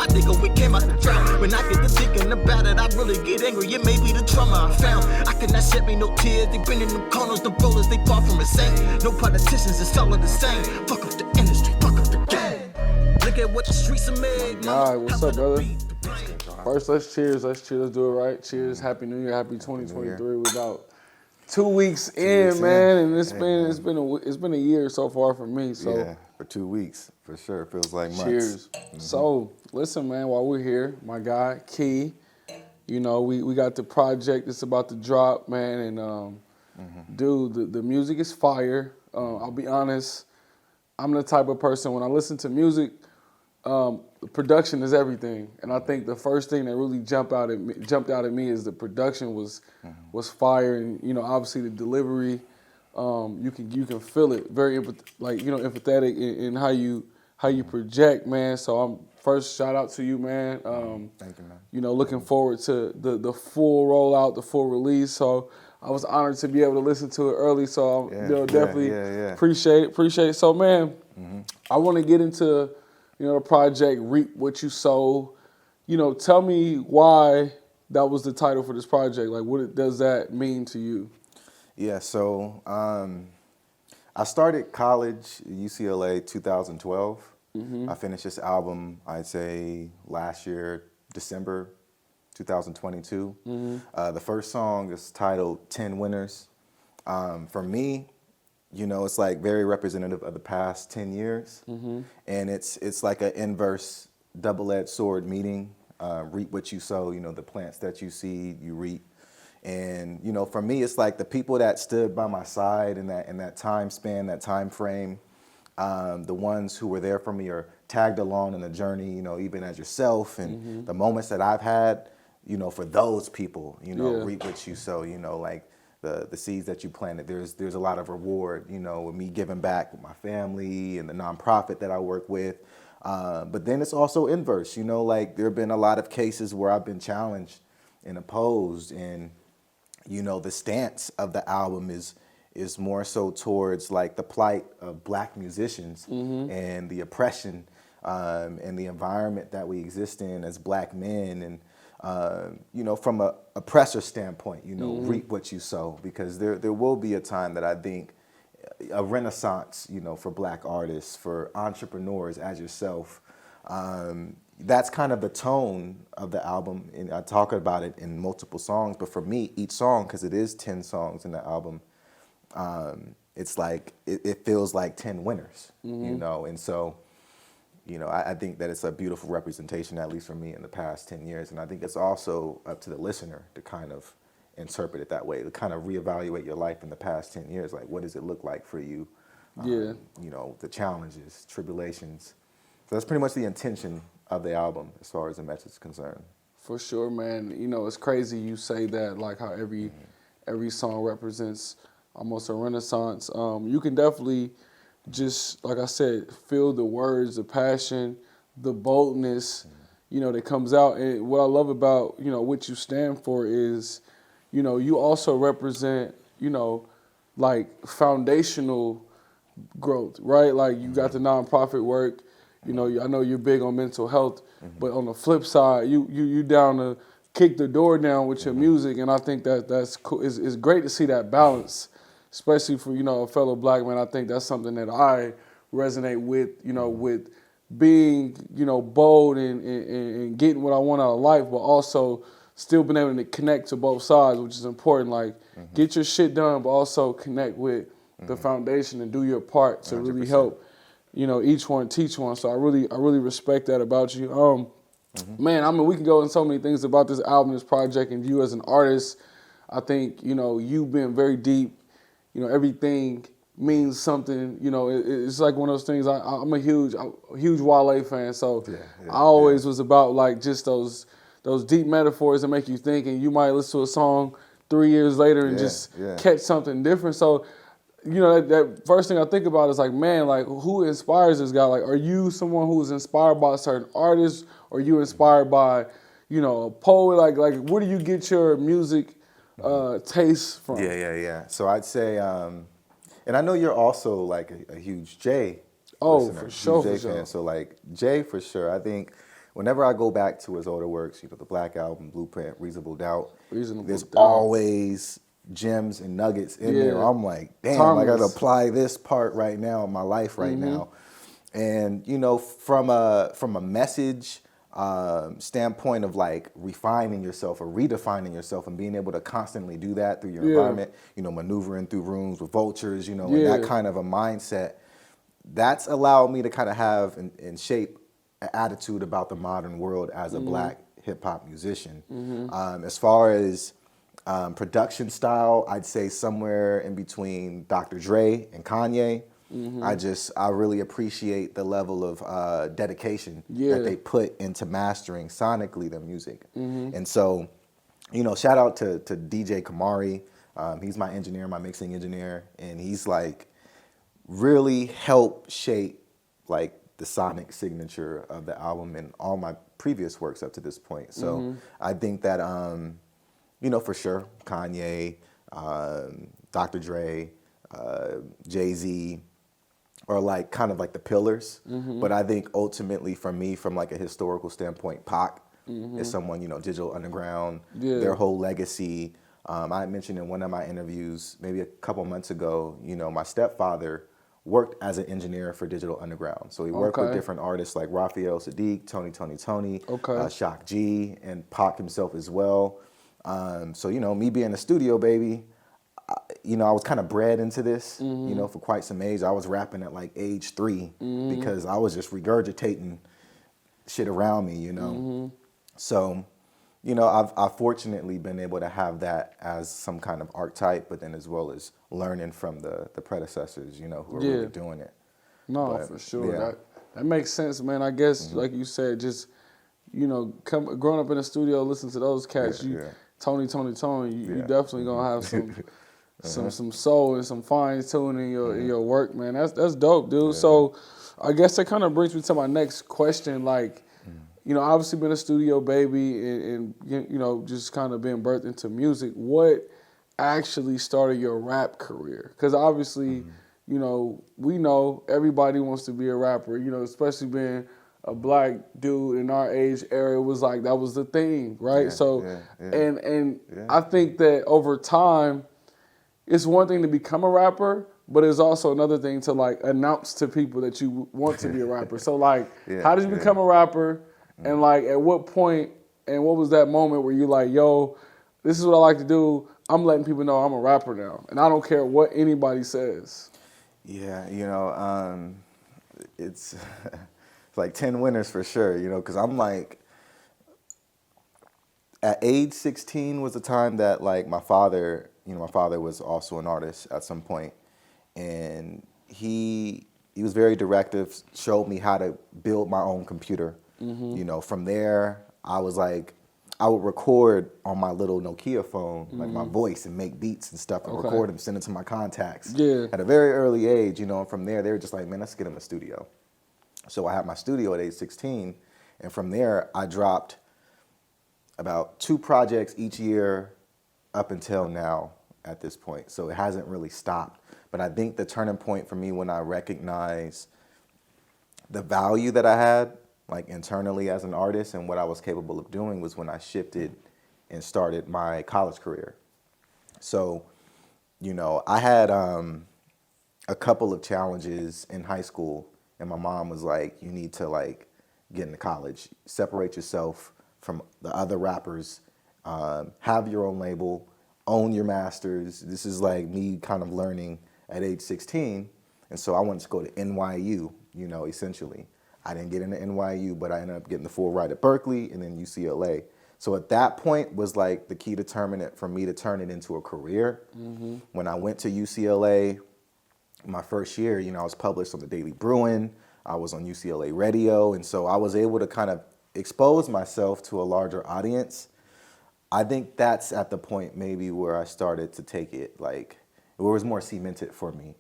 my nigga, we came out the drought. When I get to thinking about it, I really get angry. It may be the trauma I found. I cannot shed me no tears. They been in them corners, the rollers, they far from insane. No politicians, it's all of the same. Fuck up the industry, fuck up the game. Look at what the streets are made. All right, what's up, brother? First, let's cheers. Let's do it right. Cheers. Happy New Year. Happy 2023. We're about 2 weeks in, man, and it's been a year so far for me. So yeah, for 2 weeks, for sure. Feels like months. Cheers. So listen, man, while we're here, my guy Kiii, you know, we got the project that's about to drop, man, and dude, the music is fire. I'll be honest, I'm the type of person when I listen to music, the production is everything, and I think the first thing that really jumped out at me is the production was fire, and you know, obviously the delivery, you can feel it, very empathetic in how you project, man. So I'm first shout out to you, man. Thank you, man. You know, looking forward to the full rollout, the full release. So I was honored to be able to listen to it early. So definitely appreciate it. So man, I want to get into the project Reap What You Sow. You know, tell me why that was the title for this project. Like, what does that mean to you? Yeah, so I started college at UCLA 2012. I finished this album, I'd say, last year, December 2022. The first song is titled 10 Winners. For me, you know, it's like very representative of the past 10 years. And it's like an inverse double-edged sword meeting. Reap what you sow, you know, the plants that you see, you reap. And, you know, for me, it's like the people that stood by my side in that time span, that time frame, the ones who were there for me or tagged along in the journey, you know, even as yourself, and the moments that I've had, you know, for those people, you know, reap what you sow, you know, like the seeds that you planted. There's a lot of reward, you know, with me giving back with my family and the nonprofit that I work with. But then it's also inverse, you know, like there have been a lot of cases where I've been challenged and opposed, and, you know, the stance of the album is more so towards like the plight of Black musicians and the oppression and the environment that we exist in as Black men, and you know, from a oppressor standpoint, you know, reap what you sow, because there will be a time that I think a renaissance, you know, for Black artists, for entrepreneurs as yourself. That's kind of the tone of the album, and I talk about it in multiple songs, but for me, each song, because it is 10 songs in the album, it's like, it feels like 10 winners, you know, and so, you know, I think that it's a beautiful representation, at least for me, in the past 10 years, and I think it's also up to the listener to kind of interpret it that way, to kind of reevaluate your life in the past 10 years, like what does it look like for you, you know, the challenges, tribulations. So that's pretty much the intention of the album as far as the message is concerned. For sure, man. You know, it's crazy you say that, like how every song represents almost a renaissance. You can definitely just, like I said, feel the words, the passion, the boldness, you know, that comes out. And what I love about, you know, what you stand for is, you know, you also represent, you know, like foundational growth, right? Like you got the nonprofit work. You know, I know you're big on mental health, but on the flip side, you down to kick the door down with your music, and I think that's cool. It's great to see that balance, especially for, you know, a fellow Black man. I think that's something that I resonate with, you know, with being, you know, bold and getting what I want out of life, but also still being able to connect to both sides, which is important. Like, get your shit done, but also connect with the foundation and do your part to 100%. Really help, you know, each one teach one. So I really respect that about you. Man, I mean, we can go into so many things about this album, this project, and you as an artist. I think, you know, you've been very deep. You know, everything means something. You know, it's like one of those things. I'm a huge Wale fan, so I always was about like just those deep metaphors that make you think, and you might listen to a song 3 years later and just catch something different. So, you know, that first thing I think about is like, man, like who inspires this guy? Like, are you someone who's inspired by a certain artist, or are you inspired by, you know, a poet? Like where do you get your music taste from? Yeah. So I'd say, and I know you're also like a huge Jay listener, for sure, Jay fan. So like Jay for sure. I think whenever I go back to his older works, the Black Album, Blueprint, Reasonable Doubt, there's Doubt. always gems and nuggets in there. I'm like, damn, I got to apply this part right now in my life right now. And, from a message standpoint of like refining yourself or redefining yourself and being able to constantly do that through your environment, maneuvering through rooms with vultures, and that kind of a mindset, that's allowed me to kind of have and shape an attitude about the modern world as a Black hip hop musician. As far as production style, I'd say somewhere in between Dr. Dre and Kanye. I really appreciate the level of dedication that they put into mastering sonically their music. And so, shout out to DJ Kamari. He's my engineer, my mixing engineer, and he's like really helped shape like the sonic signature of the album and all my previous works up to this point. So I think that, for sure, Kanye, Dr. Dre, Jay-Z, or like kind of like the pillars. But I think ultimately for me, from like a historical standpoint, Pac is someone, Digital Underground, their whole legacy. I mentioned in one of my interviews, maybe a couple months ago, my stepfather worked as an engineer for Digital Underground. So he worked with different artists like Raphael Sadiq, Tony, Shock G, and Pac himself as well. So, me being a studio baby, I was kind of bred into this, for quite some age. I was rapping at like age 3 because I was just regurgitating shit around me, So, I've fortunately been able to have that as some kind of archetype, but then as well as learning from the predecessors, who are really doing it. No, for sure. That makes sense, man. I guess, like you said, just, growing up in the studio, listening to those cats, Tony, you definitely going to have some soul and some fine tuning in your work, man. That's dope, dude. So I guess that kind of brings me to my next question. Like, obviously been a studio baby and just kind of being birthed into music. What actually started your rap career? Because obviously, we know everybody wants to be a rapper, especially being a Black dude in our age era. It was like that was the thing, right? And I think that over time, it's one thing to become a rapper, but it's also another thing to like announce to people that you want to be a rapper. So like, how did you become a rapper? And like, at what point and what was that moment where you like, yo, this is what I like to do. I'm letting people know I'm a rapper now, and I don't care what anybody says. Yeah, it's like 10 winners for sure, because I'm like, at age 16 was the time that like my father was also an artist at some point, and he was very directive, showed me how to build my own computer. From there, I was like, I would record on my little Nokia phone, like my voice, and make beats and stuff, and record them, send it to my contacts. At a very early age, and from there, they were just like, man, let's get in the studio. So I had my studio at age 16, and from there, I dropped about 2 projects each year up until now at this point. So it hasn't really stopped. But I think the turning point for me when I recognized the value that I had, like internally as an artist and what I was capable of doing, was when I shifted and started my college career. So, I had a couple of challenges in high school, and my mom was like, you need to like get into college, separate yourself from the other rappers, have your own label, own your masters. This is like me kind of learning at age 16. And so I wanted to go to NYU, essentially. I didn't get into NYU, but I ended up getting the full ride at Berkeley and then UCLA. So at that point was like the key determinant for me to turn it into a career. When I went to UCLA, my first year, I was published on the Daily Bruin. I was on UCLA radio. And so I was able to kind of expose myself to a larger audience. I think that's at the point maybe where I started to take it, like, where it was more cemented for me.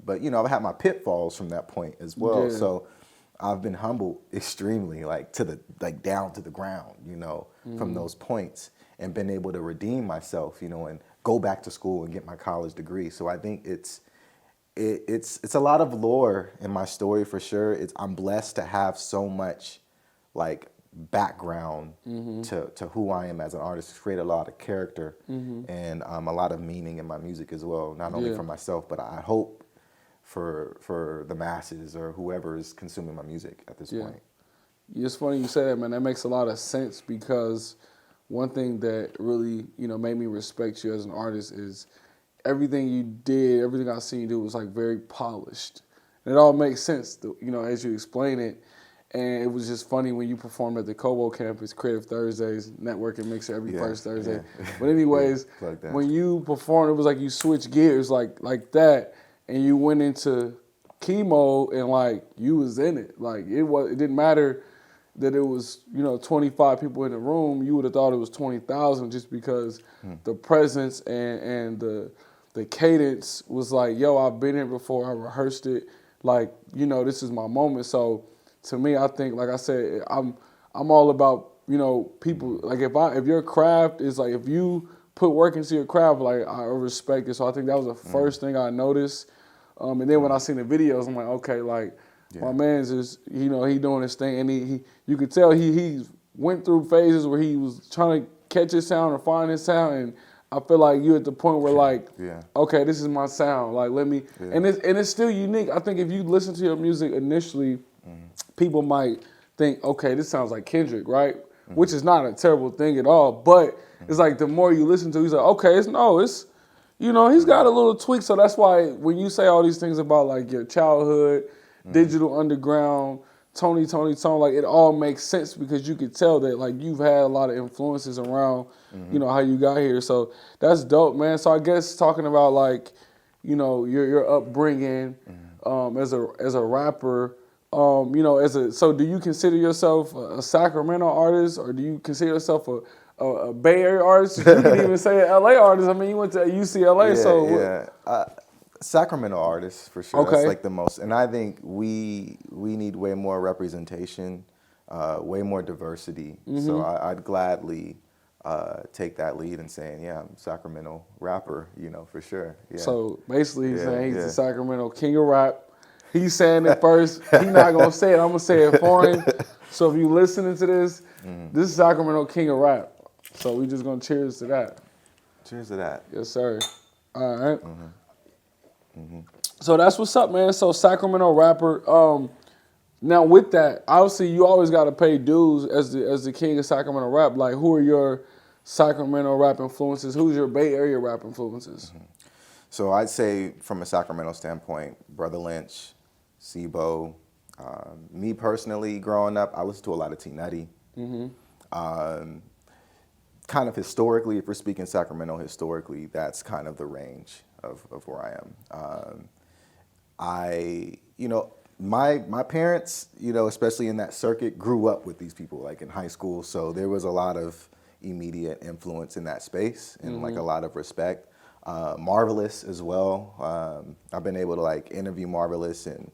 But, I've had my pitfalls from that point as well. So I've been humbled extremely, like down to the ground, from those points, and been able to redeem myself, and go back to school and get my college degree. So I think it's a lot of lore in my story for sure. I'm blessed to have so much like background to who I am as an artist. It's created a lot of character and a lot of meaning in my music as well. Not only for myself, but I hope for the masses or whoever is consuming my music at this point. It's funny you say that, man. That makes a lot of sense because one thing that really, made me respect you as an artist is everything you did, everything I seen you do was like very polished. And it all makes sense, as you explain it. And it was just funny when you performed at the Cobo campus, Creative Thursdays, networking mixer every first Thursday. But anyways, when you performed, it was like you switched gears like that, and you went into Kiii mode, and like you was in it. Like it didn't matter that it was 25 people in the room. You would have thought it was 20,000 just because the presence and the cadence was like, yo, I've been here before. I rehearsed it. Like this is my moment. So. To me, I think, like I said, I'm all about, people. Like if your craft is like, if you put work into your craft, like I respect it. So I think that was the first thing I noticed. And then when I seen the videos, I'm like, okay, like my man's is, he doing his thing, and he you could tell he went through phases where he was trying to catch his sound or find his sound, and I feel like you at the point where like, okay, this is my sound. Like let me, and it's still unique. I think if you listen to your music initially. People might think, okay, this sounds like Kendrick, right? Which is not a terrible thing at all. But it's like the more you listen to it, he's like, okay, he's got a little tweak. So that's why when you say all these things about like your childhood, Digital Underground, Tony, like it all makes sense because you could tell that like you've had a lot of influences around, how you got here. So that's dope, man. So I guess talking about like, your upbringing as a rapper. So do you consider yourself a Sacramento artist, or do you consider yourself a Bay Area artist? You can even say an LA artist. I mean, you went to UCLA, Sacramento artist for sure. Okay. That's like the most, and I think we need way more representation, way more diversity. So I'd gladly take that lead in saying, I'm a Sacramento rapper, for sure. Yeah. So basically, he's saying he's the Sacramento king of rap. He's saying it first. He's not going to say it. I'm going to say it for him. So if you listening to this, this is Sacramento king of rap. So we just going to cheers to that. Cheers to that. Yes, sir. All right. So that's what's up, man. So Sacramento rapper. Now with that, obviously you always got to pay dues as the king of Sacramento rap. Like who are your Sacramento rap influences? Who's your Bay Area rap influences? So I'd say from a Sacramento standpoint, Brother Lynch, Sibo. Me personally, growing up, I listened to a lot of T Nutty. Kind of historically, if we're speaking Sacramento historically, that's kind of the range of where I am. My parents, especially in that circuit, grew up with these people like in high school. So there was a lot of immediate influence in that space and like a lot of respect. Marvelous as well. I've been able to like interview Marvelous, and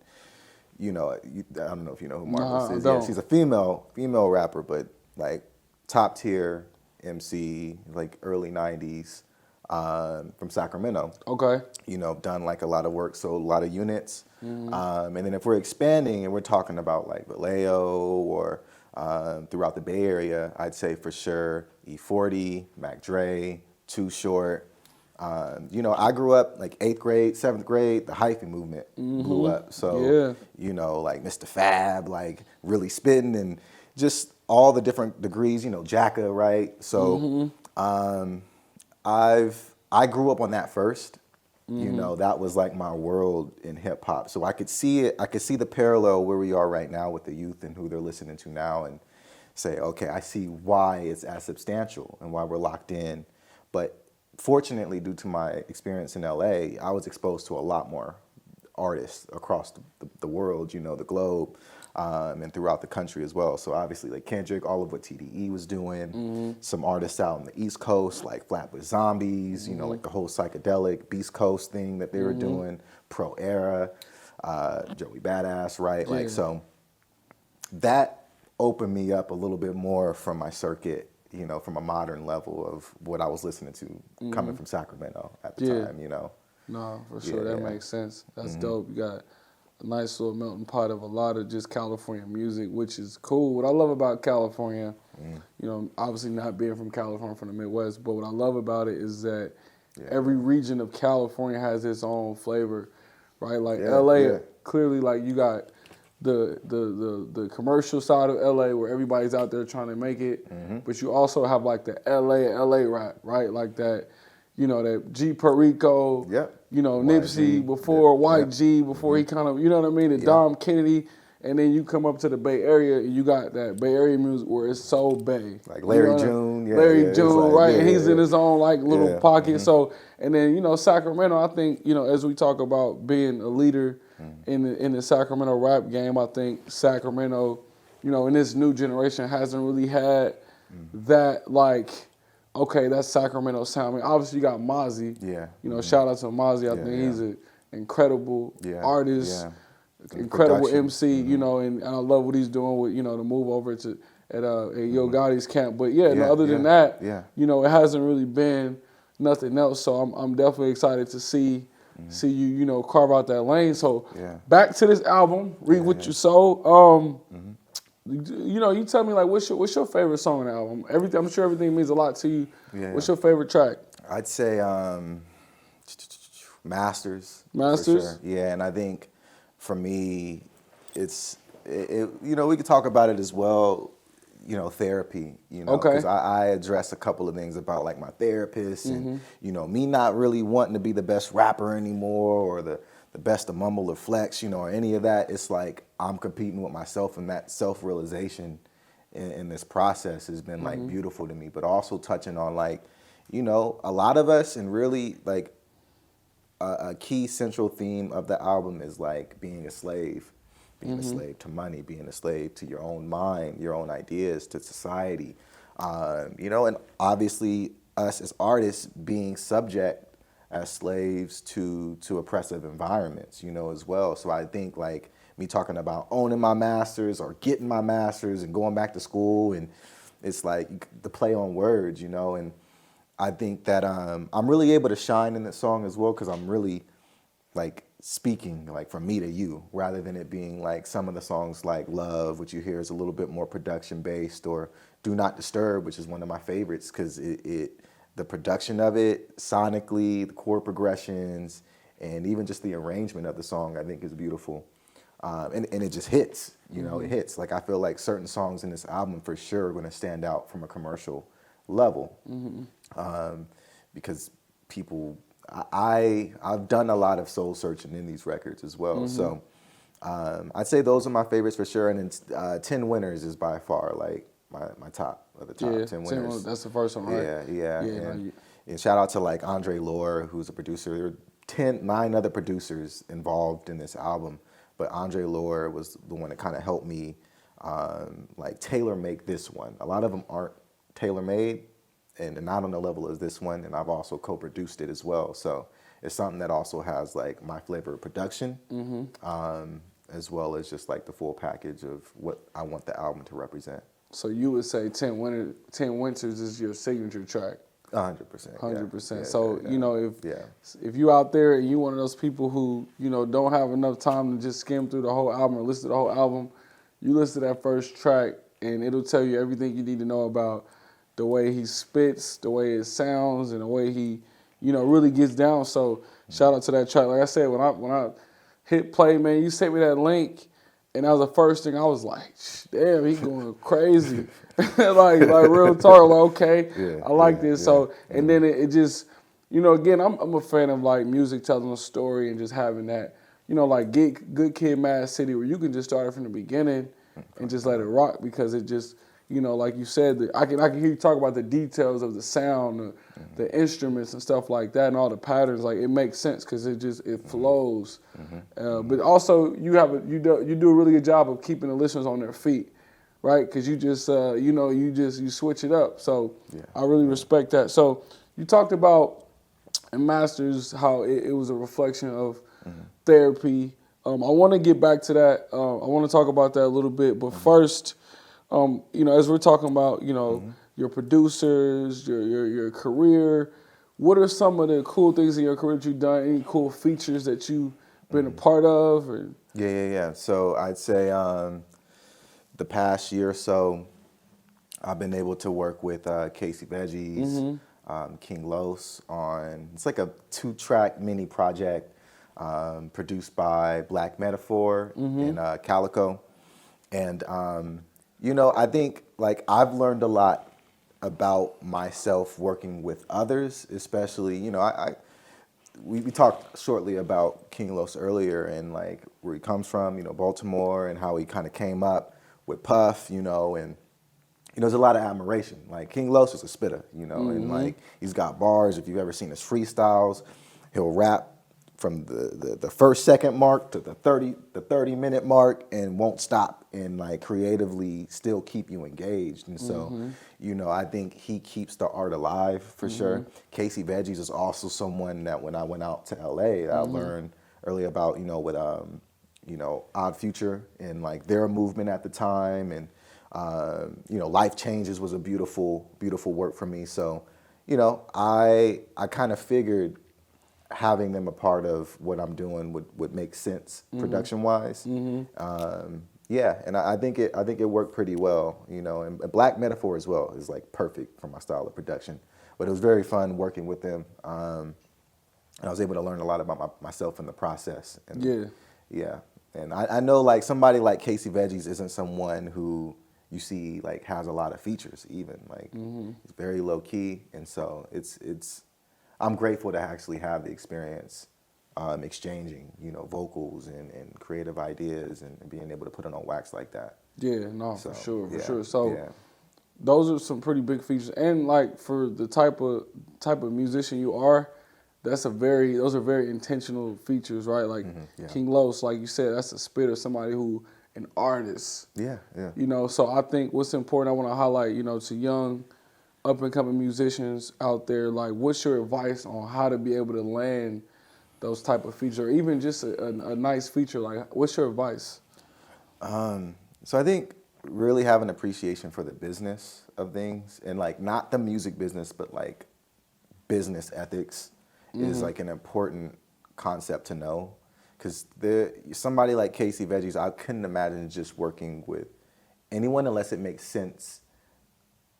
I don't know if you know who Marvelous is. Yeah, she's a female rapper, but like top tier MC, like early 90s, from Sacramento. Okay. Done like a lot of work, so a lot of units. And then if we're expanding and we're talking about like Vallejo or throughout the Bay Area, I'd say for sure E40, Mac Dre, Too Short. I grew up like 8th grade, 7th grade, the hyphy movement blew up. So, like Mr. Fab, like really spitting and just all the different degrees, Jacka, right? So, I grew up on that first. That was like my world in hip hop. So I could see it. I could see the parallel where we are right now with the youth and who they're listening to now, and say, okay, I see why it's as substantial and why we're locked in. But fortunately, due to my experience in LA, I was exposed to a lot more artists across the world, the globe, and throughout the country as well. So obviously, like Kendrick, all of what TDE was doing, some artists out on the East Coast, like Flatbush Zombies, like the whole psychedelic Beast Coast thing that they were doing, Pro Era, Joey Badass, right? Yeah. Like, so that opened me up a little bit more from my circuit, from a modern level of what I was listening to coming from Sacramento at the time, No, for sure. That makes sense. That's dope. You got a nice little melting pot of a lot of just California music, which is cool. What I love about California, you know, obviously not being from California, from the Midwest, but what I love about it is that every region of California has its own flavor, right? Like LA, clearly, like you got the commercial side of LA where everybody's out there trying to make it, but you also have like the LA rap, right? Like that, you know, that G Perico, you know, Nipsey before YG, before he kind of, you know what I mean, the Dom Kennedy, and then you come up to the Bay Area and you got that Bay Area music where it's so Bay. Like Larry June, Larry June, right? And he's in his own like little pocket. So, and then, you know, Sacramento, I think, you know, as we talk about being a leader in the Sacramento rap game, I think Sacramento, you know, in this new generation hasn't really had that like, okay, that's Sacramento sound. I mean, obviously you got Mozzie. You know, shout out to Mozzie. I think he's an incredible artist, incredible MC, you know, and I love what he's doing with, you know, the move over to at Yo Gotti's camp. But other than that, you know, it hasn't really been nothing else. So I'm definitely excited to see you, you know, carve out that lane. So back to this album, Read What You Sow. You know, you tell me like what's your favorite song on the album? Everything, I'm sure everything means a lot to you. What's your favorite track? I'd say Masters. Masters? For sure. Yeah, and I think for me, it's you know, we could talk about it as well. You know, therapy. You know, because I address a couple of things about like my therapist and you know, me not really wanting to be the best rapper anymore or the best to mumble or flex, you know, or any of that. It's like I'm competing with myself, and that self-realization in this process has been like beautiful to me. But also touching on like, you know, a lot of us, and really like a key central theme of the album is like being a slave. Being a slave to money, being a slave to your own mind, your own ideas, to society. You know, and obviously us as artists being subject as slaves to oppressive environments, you know, as well. So I think like me talking about owning my masters or getting my masters and going back to school, and it's like the play on words, you know, and I think that I'm really able to shine in this song as well because I'm really like speaking like from me to you rather than it being like some of the songs like Love, which you hear is a little bit more production based, or Do Not Disturb, which is one of my favorites because the production of it, sonically, the chord progressions, and even just the arrangement of the song, I think is beautiful. And it just hits, you know, it hits. Like I feel like certain songs in this album for sure are going to stand out from a commercial level because people, I've done a lot of soul searching in these records as well. So I'd say those are my favorites for sure. And then 10 Winners is by far like my top of the top 10 winners. That's the first one, right? Yeah. And shout out to like Andre Lore, who's a producer. There were 9 other producers involved in this album, but Andre Lore was the one that kind of helped me like tailor make this one. A lot of them aren't tailor made and not on the level as this one, and I've also co-produced it as well. So it's something that also has like my flavor of production, as well as just like the full package of what I want the album to represent. So you would say 10 Winters is your signature track? 100%. 100%. So, you know, if you out there and you one of those people who, you know, don't have enough time to just skim through the whole album or listen to the whole album, you listen to that first track and it'll tell you everything you need to know about the way he spits, the way it sounds, and the way he, you know, really gets down. So shout out to that track. Like I said, when I hit play, man, you sent me that link, and that was the first thing I was like, damn, he going crazy. like real talk, like, okay, I like this. So, and then it just, you know, again, I'm a fan of like music telling a story and just having that, you know, like Good Kid, Mad City, where you can just start it from the beginning and just let it rock, because it just, you know, like you said, I can hear you talk about the details of the sound, the instruments and stuff like that, and all the patterns. Like, it makes sense because it flows. But also, you do a really good job of keeping the listeners on their feet, right? Because you just you switch it up. So I really respect that. So you talked about in Masters how it was a reflection of therapy. I want to get back to that. I want to talk about that a little bit, but first. You know, as we're talking about, you know, your producers, your career, what are some of the cool things in your career that you've done? Any cool features that you been a part of? Or? Yeah. So I'd say the past year or so, I've been able to work with Kiii Veggies, King Los on, it's like a 2-track mini project produced by Black Metaphor and Calico. And, I think like I've learned a lot about myself working with others, especially, we talked shortly about King Los earlier and like where he comes from, Baltimore, and how he kind of came up with Puff, and there's a lot of admiration. Like King Los is a spitter, and like he's got bars. If you've ever seen his freestyles, he'll rap from the first second mark to the 30-minute mark and won't stop and like creatively still keep you engaged. And so, I think he keeps the art alive for sure. Kiii Veggies is also someone that when I went out to LA, I learned early about, with Odd Future and like their movement at the time, and Life Changes was a beautiful work for me. So, I kind of figured having them a part of what I'm doing would make sense production wise. Yeah, and I think it worked pretty well, and Black Metaphor as well is like perfect for my style of production. But it was very fun working with them. And I was able to learn a lot about myself in the process. And yeah. And I know like somebody like Kiii Veggies isn't someone who you see like has a lot of features even. Like it's very low key, and so it's I'm grateful to actually have the experience exchanging, vocals and creative ideas and being able to put it on wax like that. Yeah, no, So, for yeah, sure. So yeah. those are some pretty big features. And like for the type of musician you are, those are very intentional features, right? Like yeah. King Los, like you said, that's a spitter, somebody who an artist. Yeah. So I think what's important, I want to highlight, to young up and coming musicians out there, like what's your advice on how to be able to land those type of features, or even just a nice feature? Like what's your advice? So I think really have an appreciation for the business of things, and like not the music business, but like business ethics is like an important concept to know. Because somebody like Kiii Veggies, I couldn't imagine just working with anyone unless it makes sense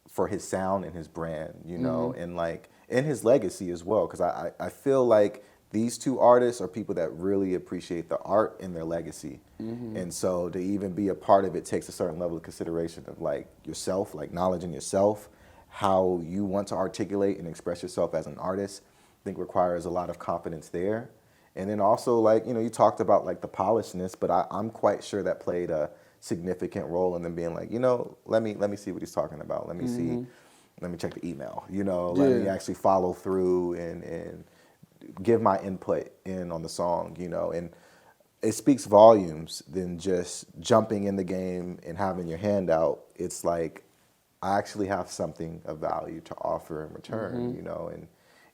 for his sound and his brand, and like in his legacy as well. Because I feel like these two artists are people that really appreciate the art and their legacy. And so to even be a part of it takes a certain level of consideration of like yourself, like knowledge in yourself, how you want to articulate and express yourself as an artist. I think requires a lot of confidence there. And then also like, you talked about like the polishedness, but I'm quite sure that played a significant role in them being like, let me see what he's talking about. Let me see, let me check the email, let me actually follow through and give my input in on the song, and it speaks volumes than just jumping in the game and having your hand out. It's like, I actually have something of value to offer in return, and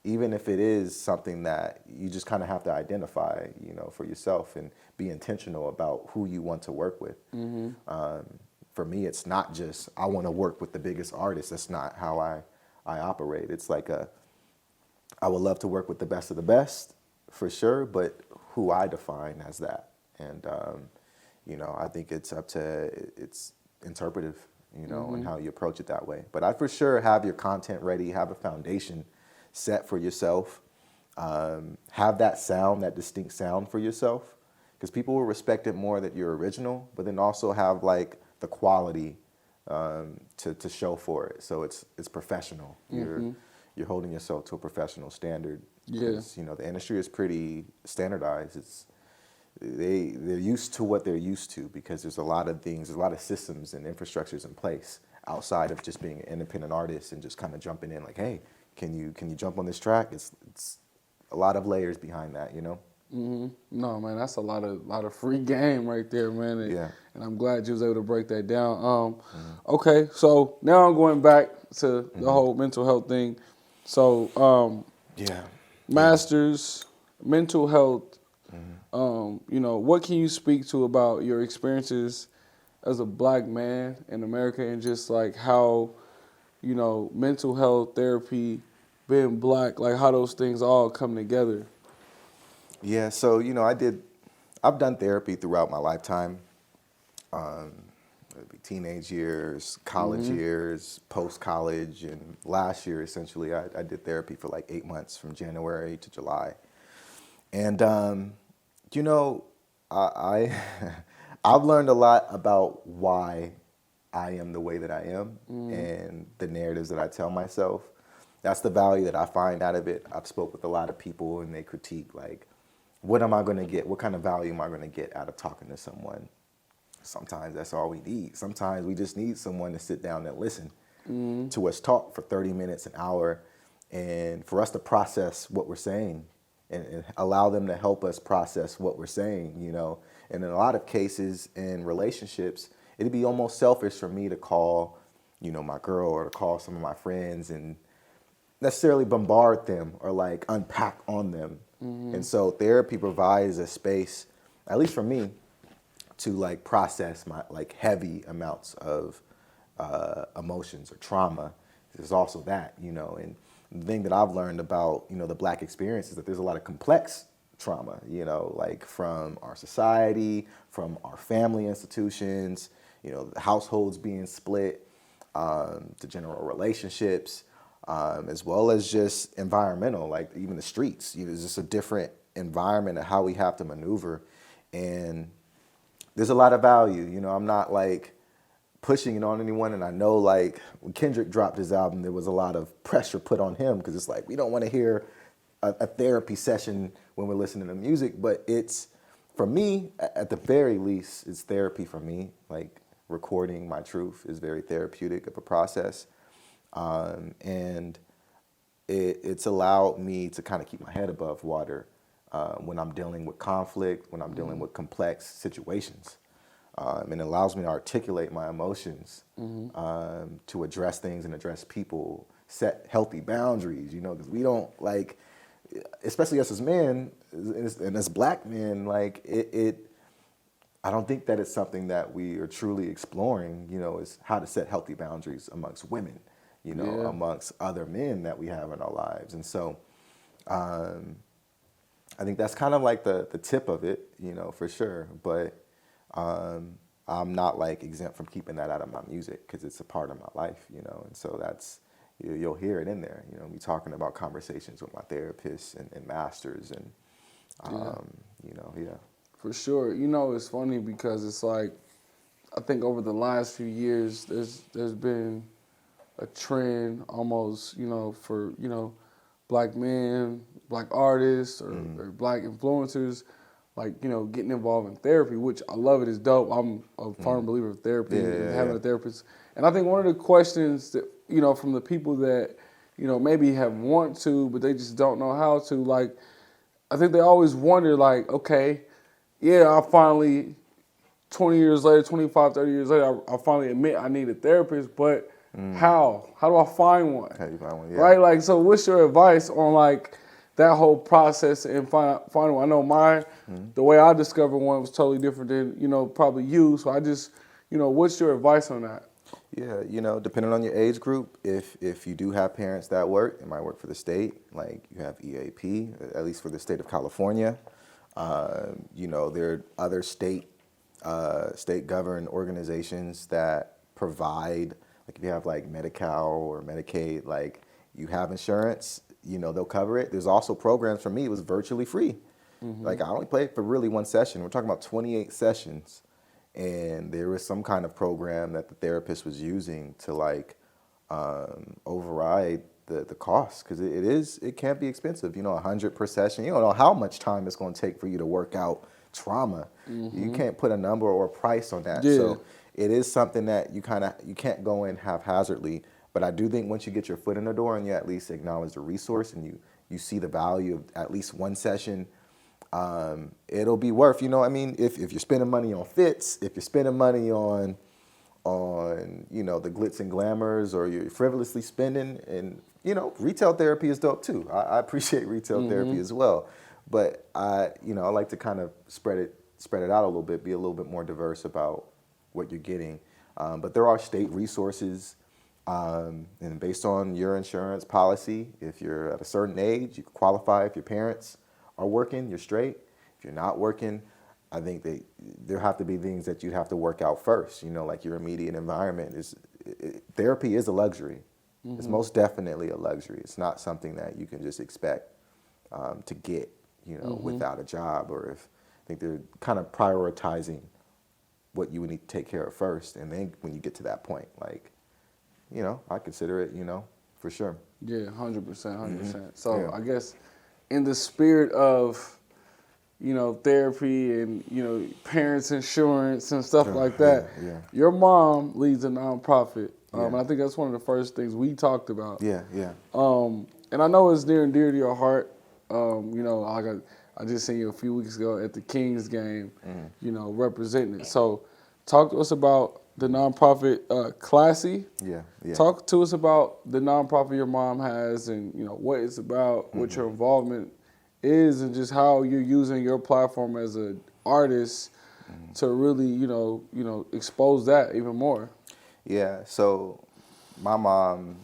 even if it is something that you just kind of have to identify, for yourself and be intentional about who you want to work with. For me, it's not just, I want to work with the biggest artists. That's not how I operate. It's like I would love to work with the best of the best, for sure, but who I define as that. And, I think it's interpretive, and how you approach it that way. But I for sure have your content ready, have a foundation set for yourself, have that sound, that distinct sound for yourself, because people will respect it more that you're original, but then also have like the quality to show for it. So it's professional. You're holding yourself to a professional standard. Because, the industry is pretty standardized. They're used to what they're used to, because there's a lot of things, there's a lot of systems and infrastructures in place outside of just being an independent artist and just kind of jumping in like, hey, can you jump on this track? It's a lot of layers behind that, No, man, that's a lot of free game right there, man. And I'm glad you was able to break that down. Okay, so now I'm going back to the whole mental health thing. So, masters, mental health. What can you speak to about your experiences as a black man in America, and just like how, mental health, therapy, being black, like how those things all come together? Yeah, so, I did I've done therapy throughout my lifetime. It'd be teenage years, college years, post-college, and last year, essentially, I did therapy for like 8 months from January to July. And, you know, I've learned a lot about why I am the way that I am and the narratives that I tell myself. That's the value that I find out of it. I've spoke with a lot of people and they critique, like, what am I going to get? What kind of value am I going to get out of talking to someone? Sometimes that's all we need. Sometimes we just need someone to sit down and listen to us talk for 30 minutes, an hour, and for us to process what we're saying and allow them to help us process what we're saying, you know. And in a lot of cases in relationships, it'd be almost selfish for me to call, you know, my girl or to call some of my friends and necessarily bombard them or like unpack on them. And so therapy provides a space, at least for me, to like process my like heavy amounts of emotions or trauma. There's also that, you know, and the thing that I've learned about, you know, the Black experience is that there's a lot of complex trauma, you know, like from our society, from our family institutions, you know, the households being split, the general relationships, as well as just environmental, like even the streets. You know, it's just a different environment of how we have to maneuver. And there's a lot of value, you know, I'm not like pushing it on anyone. And I know like when Kendrick dropped his album, there was a lot of pressure put on him because it's like, we don't want to hear a therapy session when we're listening to music. But it's, for me, at the very least, it's therapy for me. Like recording my truth is very therapeutic of a process. And it's allowed me to kind of keep my head above water when I'm dealing with conflict, when I'm dealing with complex situations. And it allows me to articulate my emotions, to address things and address people, set healthy boundaries, you know, because we don't like, especially us as men and as Black men, like I don't think that it's something that we are truly exploring, you know, is how to set healthy boundaries amongst women, you know, amongst other men that we have in our lives. And so, I think that's kind of like the tip of it, you know, for sure. But I'm not like exempt from keeping that out of my music because it's a part of my life, you know. And so that's, you'll hear it in there, you know, me talking about conversations with my therapists and masters and, you know, For sure. You know, it's funny because it's like, I think over the last few years, there's been a trend almost, you know, for, you know, Black men, Black artists, or Black influencers, like, you know, getting involved in therapy, which I love it. It's dope. I'm a firm believer of therapy and having a therapist. And I think one of the questions that, you know, from the people that, you know, maybe have want to, but they just don't know how to, like, I think they always wonder, like, okay, yeah, I finally, 20 years later, 25, 30 years later, I finally admit I need a therapist, but how? How do I find one? how do you find one? Yeah. Right? Like, so what's your advice on, like, that whole process and find one? I know the way I discovered one was totally different than, you know, probably you. So I just, you know, what's your advice on that? Yeah, you know, depending on your age group, if you do have parents that work, it might work for the state, like you have EAP, at least for the state of California. You know, there are other state-governed organizations that provide, like if you have like Medi-Cal or Medicaid, like you have insurance, you know, they'll cover it. There's also programs, for me, it was virtually free. Like I only played for really one session. We're talking about 28 sessions. And there was some kind of program that the therapist was using to like override the cost, because it can be expensive. You know, $100 per session. You don't know how much time it's going to take for you to work out trauma. You can't put a number or a price on that. Yeah. So it is something that you can't go in haphazardly. But I do think once you get your foot in the door and you at least acknowledge the resource and you see the value of at least one session, it'll be worth, you know, I mean, if you're spending money on fits, if you're spending money on, you know, the glitz and glamours, or you're frivolously spending, and, you know, retail therapy is dope too. I appreciate retail therapy as well. But I like to kind of spread it out a little bit, be a little bit more diverse about what you're getting. But there are state resources, and based on your insurance policy, if you're at a certain age, you can qualify. If your parents are working, you're straight. If you're not working, I think there have to be things that you'd have to work out first. You know, like your immediate environment therapy is a luxury. It's most definitely a luxury. It's not something that you can just expect to get, you know, without a job, or if I think they're kind of prioritizing what you would need to take care of first. And then when you get to that point, like, you know, I consider it, you know, for sure. Yeah, 100%, 100%. So Yeah. I guess in the spirit of, you know, therapy and, you know, parents insurance and stuff like that, yeah. your mom leads a nonprofit. Yeah. And I think that's one of the first things we talked about. Yeah, yeah. And I know it's near and dear to your heart. You know, I just seen you a few weeks ago at the Kings game, you know, representing it. So talk to us about the nonprofit Classy. Yeah, yeah. Talk to us about the nonprofit your mom has and, you know, what it's about, what your involvement is, and just how you're using your platform as an artist to really, you know, expose that even more. Yeah, so my mom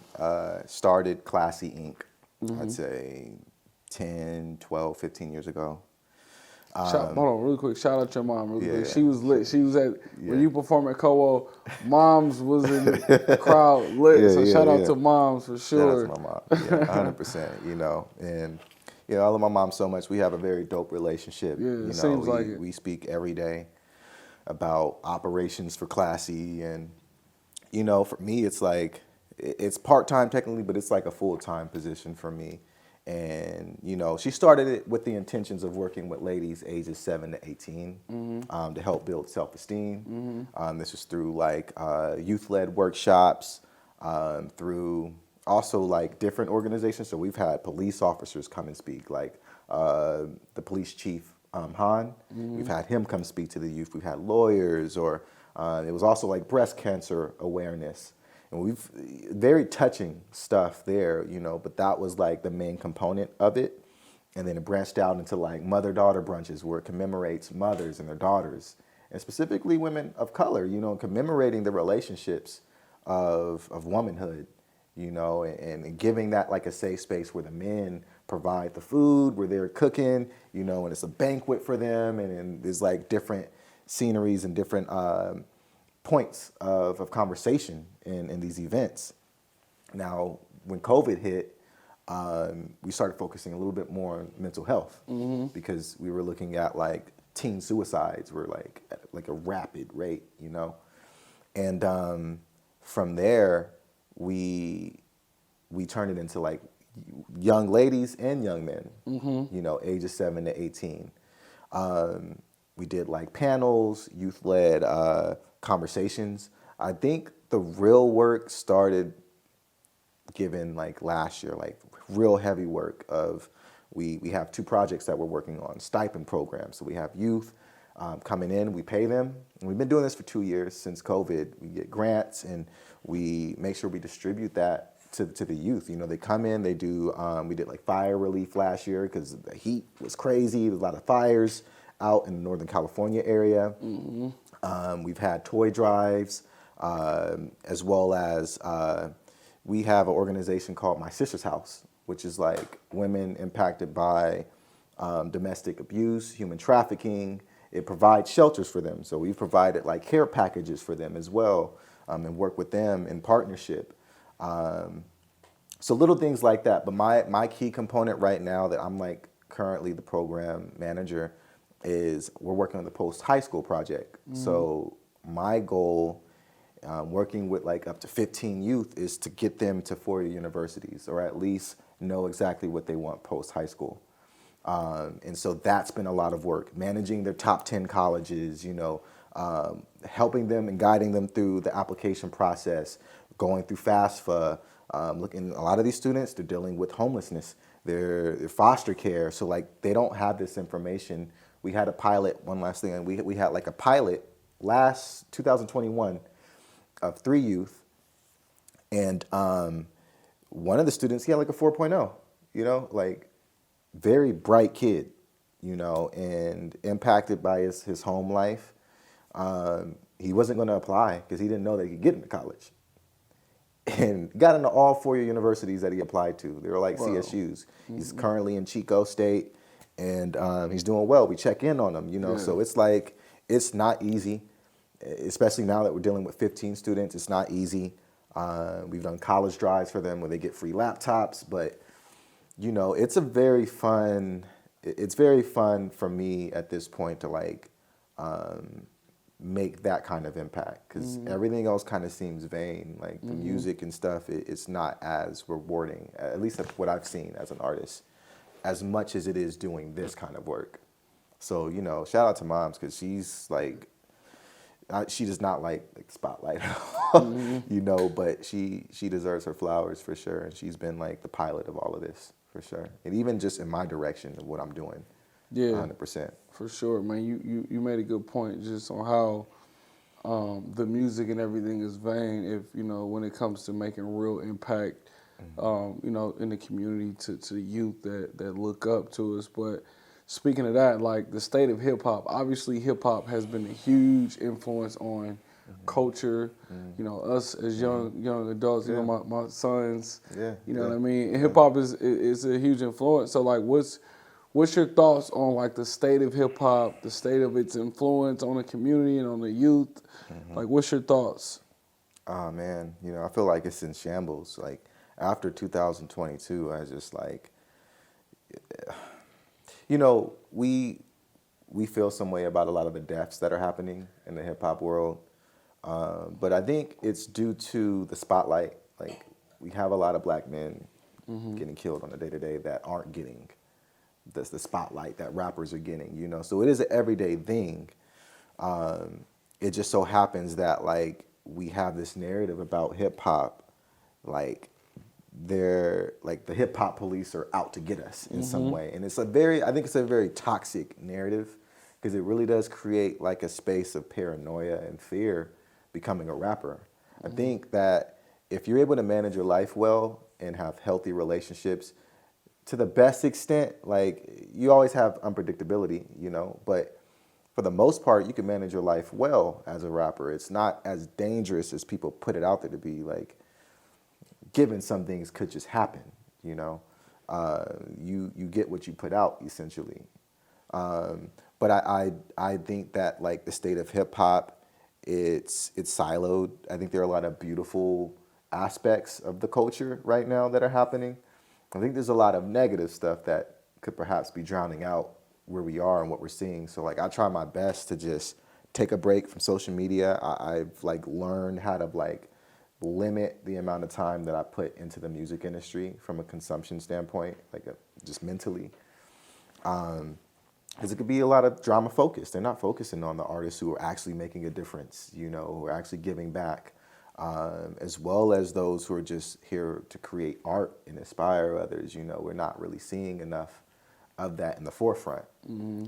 started Classy Inc., I'd say 10, 12, 15 years ago. Hold on, really quick. Shout out your mom, really quick. Yeah. She was lit. She was at when you perform at Kowo. Moms was in the crowd lit. So shout out to moms for sure. Shout out to my mom. Yeah, 100%. You know, and you know, I love my mom so much. We have a very dope relationship. Yeah, you know, seems like it. We speak every day about operations for Classy, and you know, for me, it's like it's part-time technically, but it's like a full-time position for me. And, you know, she started it with the intentions of working with ladies ages 7 to 18 to help build self-esteem. This is through like youth-led workshops, through also like different organizations. So we've had police officers come and speak, like the police chief, Han. We've had him come speak to the youth. We've had lawyers, or it was also like breast cancer awareness. And we've very touching stuff there, you know, but that was like the main component of it. And then it branched out into like mother-daughter brunches where it commemorates mothers and their daughters, and specifically women of color, you know, commemorating the relationships of womanhood, you know, and giving that like a safe space where the men provide the food, where they're cooking, you know, and it's a banquet for them. And there's like different sceneries and different points of conversation in these events. Now, when COVID hit, we started focusing a little bit more on mental health because we were looking at like teen suicides were like at like a rapid rate, you know. And from there, we turned it into like young ladies and young men, you know, ages 7 to 18. We did like panels, youth-led conversations. I think the real work started given like last year, like real heavy work of we have 2 projects that we're working on, stipend programs. So we have youth coming in, we pay them. And we've been doing this for 2 years since COVID. We get grants and we make sure we distribute that to the youth. You know, they come in, they do, we did like fire relief last year because the heat was crazy. There's a lot of fires out in the Northern California area. We've had toy drives, as well as we have an organization called My Sister's House, which is like women impacted by domestic abuse, human trafficking. It provides shelters for them. So we've provided like care packages for them as well, and work with them in partnership. So little things like that. But my key component right now that I'm like currently the program manager is we're working on the post-high school project. So my goal, working with like up to 15 youth, is to get them to 4-year universities, or at least know exactly what they want post-high school. And so that's been a lot of work, managing their top 10 colleges, you know, helping them and guiding them through the application process, going through FAFSA. Looking, a lot of these students, they're dealing with homelessness, they're foster care, so like they don't have this information. We had a pilot, one last thing, and we had like a pilot last 2021 of 3 youth, and one of the students, he had like a 4.0, you know, like very bright kid, you know, and impacted by his home life. He wasn't going to apply because he didn't know that he could get into college, and got into all 4-year universities that he applied to. They were like CSUs. He's currently in Chico State. and he's doing well. We check in on him, you know. Yeah. So it's like it's not easy, especially now that we're dealing with 15 students. It's not easy. We've done college drives for them where they get free laptops, but you know, it's very fun for me at this point to like make that kind of impact, because everything else kind of seems vain. Like the music and stuff, it's not as rewarding, at least that's what I've seen as an artist, as much as it is doing this kind of work. So, you know, shout out to Moms, because she's like, she does not like spotlight, you know, but she deserves her flowers for sure. And she's been like the pilot of all of this for sure. And even just in my direction of what I'm doing, 100%. For sure, man. You made a good point just on how the music and everything is vain if, you know, when it comes to making real impact, you know, in the community to the youth that look up to us. But speaking of that, like the state of hip hop, obviously hip hop has been a huge influence on culture. You know, us as young adults, you know, my sons, you know what I mean? And hip hop is a huge influence. So like what's your thoughts on like the state of hip hop, the state of its influence on the community and on the youth? Like what's your thoughts? Oh man, you know, I feel like it's in shambles. Like after 2022, I just like, you know, we feel some way about a lot of the deaths that are happening in the hip hop world. But I think it's due to the spotlight. Like we have a lot of black men getting killed on a day-to-day that aren't getting the spotlight that rappers are getting, you know. So it is an everyday thing. It just so happens that like we have this narrative about hip hop, like they're like the hip hop police are out to get us in some way. And I think it's a very toxic narrative, because it really does create like a space of paranoia and fear becoming a rapper. I think that if you're able to manage your life well and have healthy relationships, to the best extent, like you always have unpredictability, you know, but for the most part, you can manage your life well as a rapper. It's not as dangerous as people put it out there to be. Like, given some things could just happen, you know. You get what you put out, essentially. But I think that like the state of hip hop, it's siloed. I think there are a lot of beautiful aspects of the culture right now that are happening. I think there's a lot of negative stuff that could perhaps be drowning out where we are and what we're seeing. So like I try my best to just take a break from social media. I've like learned how to like limit the amount of time that I put into the music industry from a consumption standpoint, like just mentally. Because it could be a lot of drama focused. They're not focusing on the artists who are actually making a difference, you know, who are actually giving back. As well as those who are just here to create art and inspire others. You know, we're not really seeing enough of that in the forefront.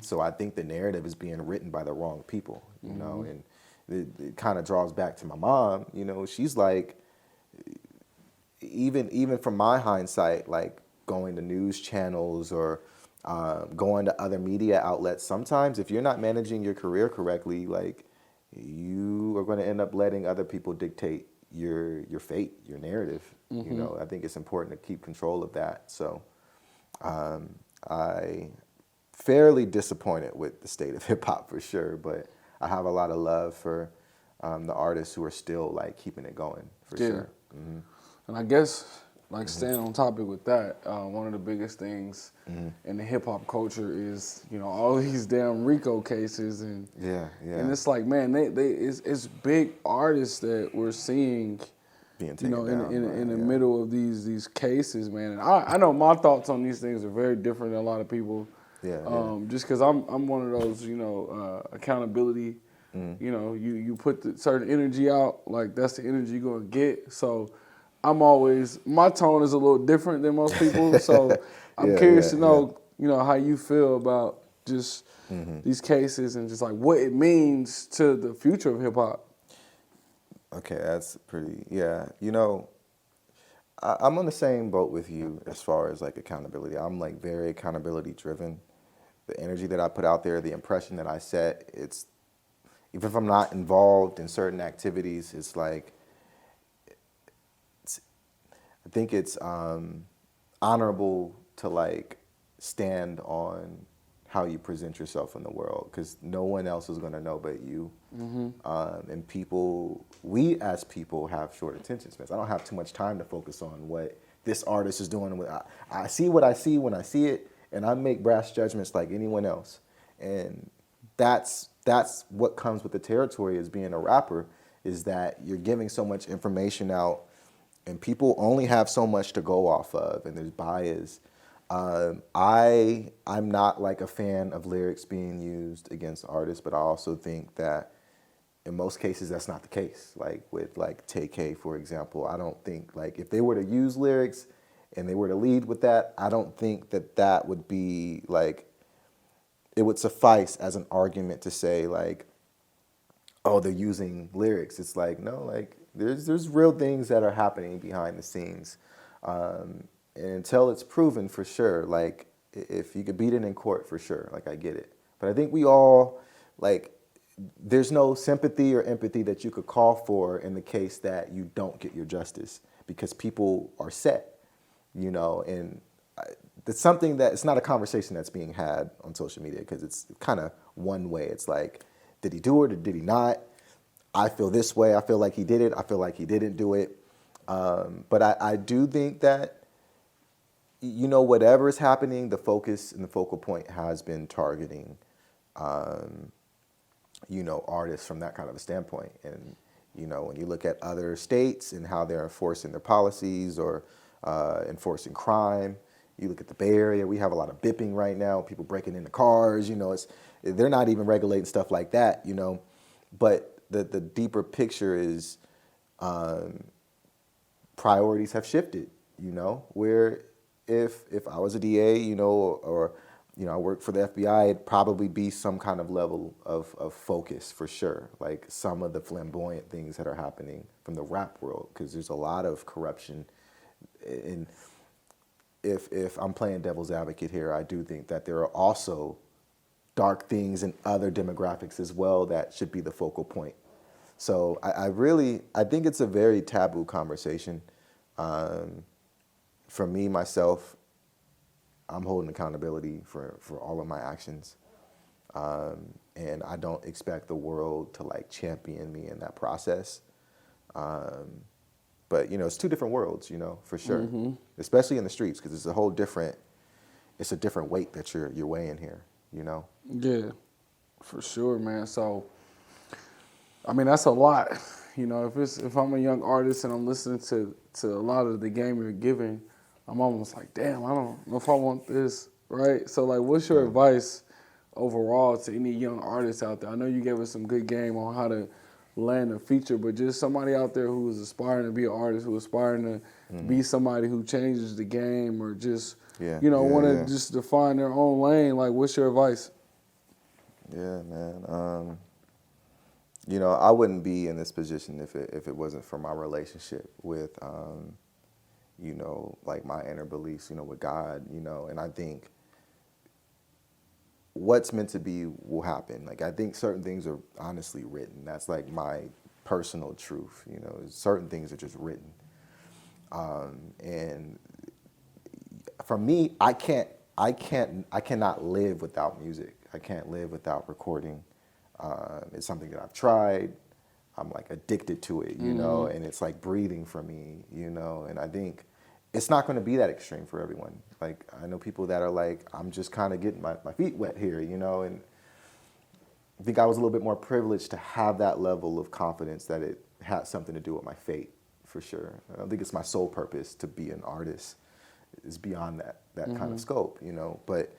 So I think the narrative is being written by the wrong people, you know, and it kind of draws back to my mom. You know, she's like, even from my hindsight, like going to news channels or going to other media outlets, sometimes if you're not managing your career correctly, like you are going to end up letting other people dictate your fate, your narrative. You know, I think it's important to keep control of that. So I fairly disappointed with the state of hip hop for sure, but I have a lot of love for the artists who are still like keeping it going for sure. And I guess like staying on topic with that, one of the biggest things in the hip hop culture is, you know, all these damn RICO cases and and it's like, man, it's big artists that we're seeing being taken down, in the middle of these cases, man. And I know my thoughts on these things are very different than a lot of people. Just because I'm one of those, you know, accountability. You know, you put the certain energy out, like that's the energy you're gonna get. So my tone is a little different than most people. So I'm curious to know, you know, how you feel about just these cases and just like what it means to the future of hip hop. Okay, that's pretty, you know, I'm on the same boat with you as far as like accountability. I'm like very accountability driven. The energy that I put out there, the impression that I set, it's, even if I'm not involved in certain activities, it's like, I think it's honorable to like stand on how you present yourself in the world, because no one else is going to know but you. And we as people have short attention spans. I don't have too much time to focus on what this artist is doing. I see what I see when I see it, and I make brash judgments like anyone else. And that's what comes with the territory as being a rapper, is that you're giving so much information out, and people only have so much to go off of, and there's bias. I'm not like a fan of lyrics being used against artists, but I also think that in most cases that's not the case. Like with like TK, for example, I don't think like if they were to use lyrics and they were to lead with that, I don't think that would be like, it would suffice as an argument to say like, oh, they're using lyrics. It's like, no, like there's real things that are happening behind the scenes. And until it's proven, for sure, like if you could beat it in court, for sure, like I get it. But I think we all, like, there's no sympathy or empathy that you could call for in the case that you don't get your justice, because people are set, you know, and it's something that, it's not a conversation that's being had on social media, because it's kind of one way. It's like, did he do it or did he not? I feel this way. I feel like he did it. I feel like he didn't do it. But I do think that, you know, whatever is happening, the focus and the focal point has been targeting, you know, artists from that kind of a standpoint. And, you know, when you look at other states and how they're enforcing their policies or enforcing crime, you look at the Bay Area, we have a lot of bipping right now, people breaking into cars, you know, they're not even regulating stuff like that, you know. But the deeper picture is priorities have shifted, you know, where if I was a DA, you know, or you know, I worked for the FBI, it'd probably be some kind of level of focus for sure. Like some of the flamboyant things that are happening from the rap world, because there's a lot of corruption. And if I'm playing devil's advocate here, I do think that there are also dark things in other demographics as well that should be the focal point. So I think it's a very taboo conversation. For me, myself, I'm holding accountability for all of my actions. And I don't expect the world to like champion me in that process. But, you know, it's two different worlds, you know, for sure. Especially in the streets, because it's a different weight that you're weighing here, you know? Yeah, for sure, man. So, I mean, that's a lot. You know, if I'm a young artist and I'm listening to a lot of the game you're giving, I'm almost like, damn, I don't know if I want this, right? So, like, what's your advice overall to any young artists out there? I know you gave us some good game on how to land a feature, but just somebody out there who is aspiring to be an artist, who is aspiring to be somebody who changes the game, or just, you know, want to just define their own lane. Like, what's your advice? Yeah, man. You know, I wouldn't be in this position if it wasn't for my relationship with, you know, like my inner beliefs, you know, with God, you know. And I think what's meant to be will happen. Like, I think certain things are honestly written. That's like my personal truth, you know. Certain things are just written. And for me, I cannot live without music. I can't live without recording. It's something that I've tried. I'm like addicted to it, you know, and it's like breathing for me, you know. And I think it's not going to be that extreme for everyone. Like, I know people that are like, I'm just kind of getting my feet wet here, you know. And I think I was a little bit more privileged to have that level of confidence that it had something to do with my fate, for sure. I don't think it's my sole purpose to be an artist. It's beyond that kind of scope, you know. But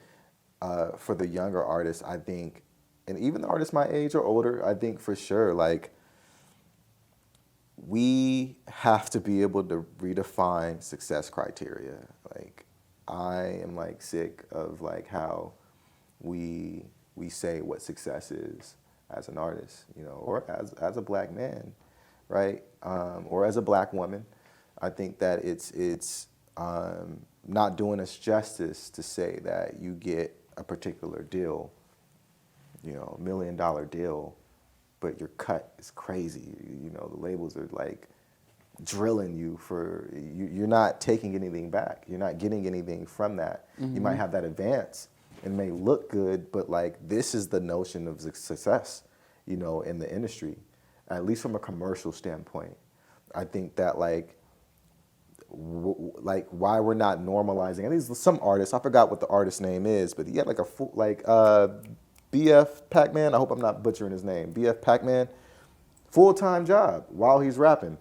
for the younger artists, I think, and even the artists my age or older, I think for sure, like, we have to be able to redefine success criteria. Like, I am like sick of like how we say what success is as an artist, you know, or as a black man, right? Or as a black woman. I think that it's not doing us justice to say that you get a particular deal, you know, $1 million deal, but your cut is crazy. You know, the labels are like drilling you for, you're not taking anything back. You're not getting anything from that. You might have that advance and may look good, but like this is the notion of success, you know, in the industry, at least from a commercial standpoint. I think that like why we're not normalizing. And these some artists, I forgot what the artist name is, but he had like a full BF Pac-Man. I hope I'm not butchering his name. BF Pac-Man, full-time job while he's rapping.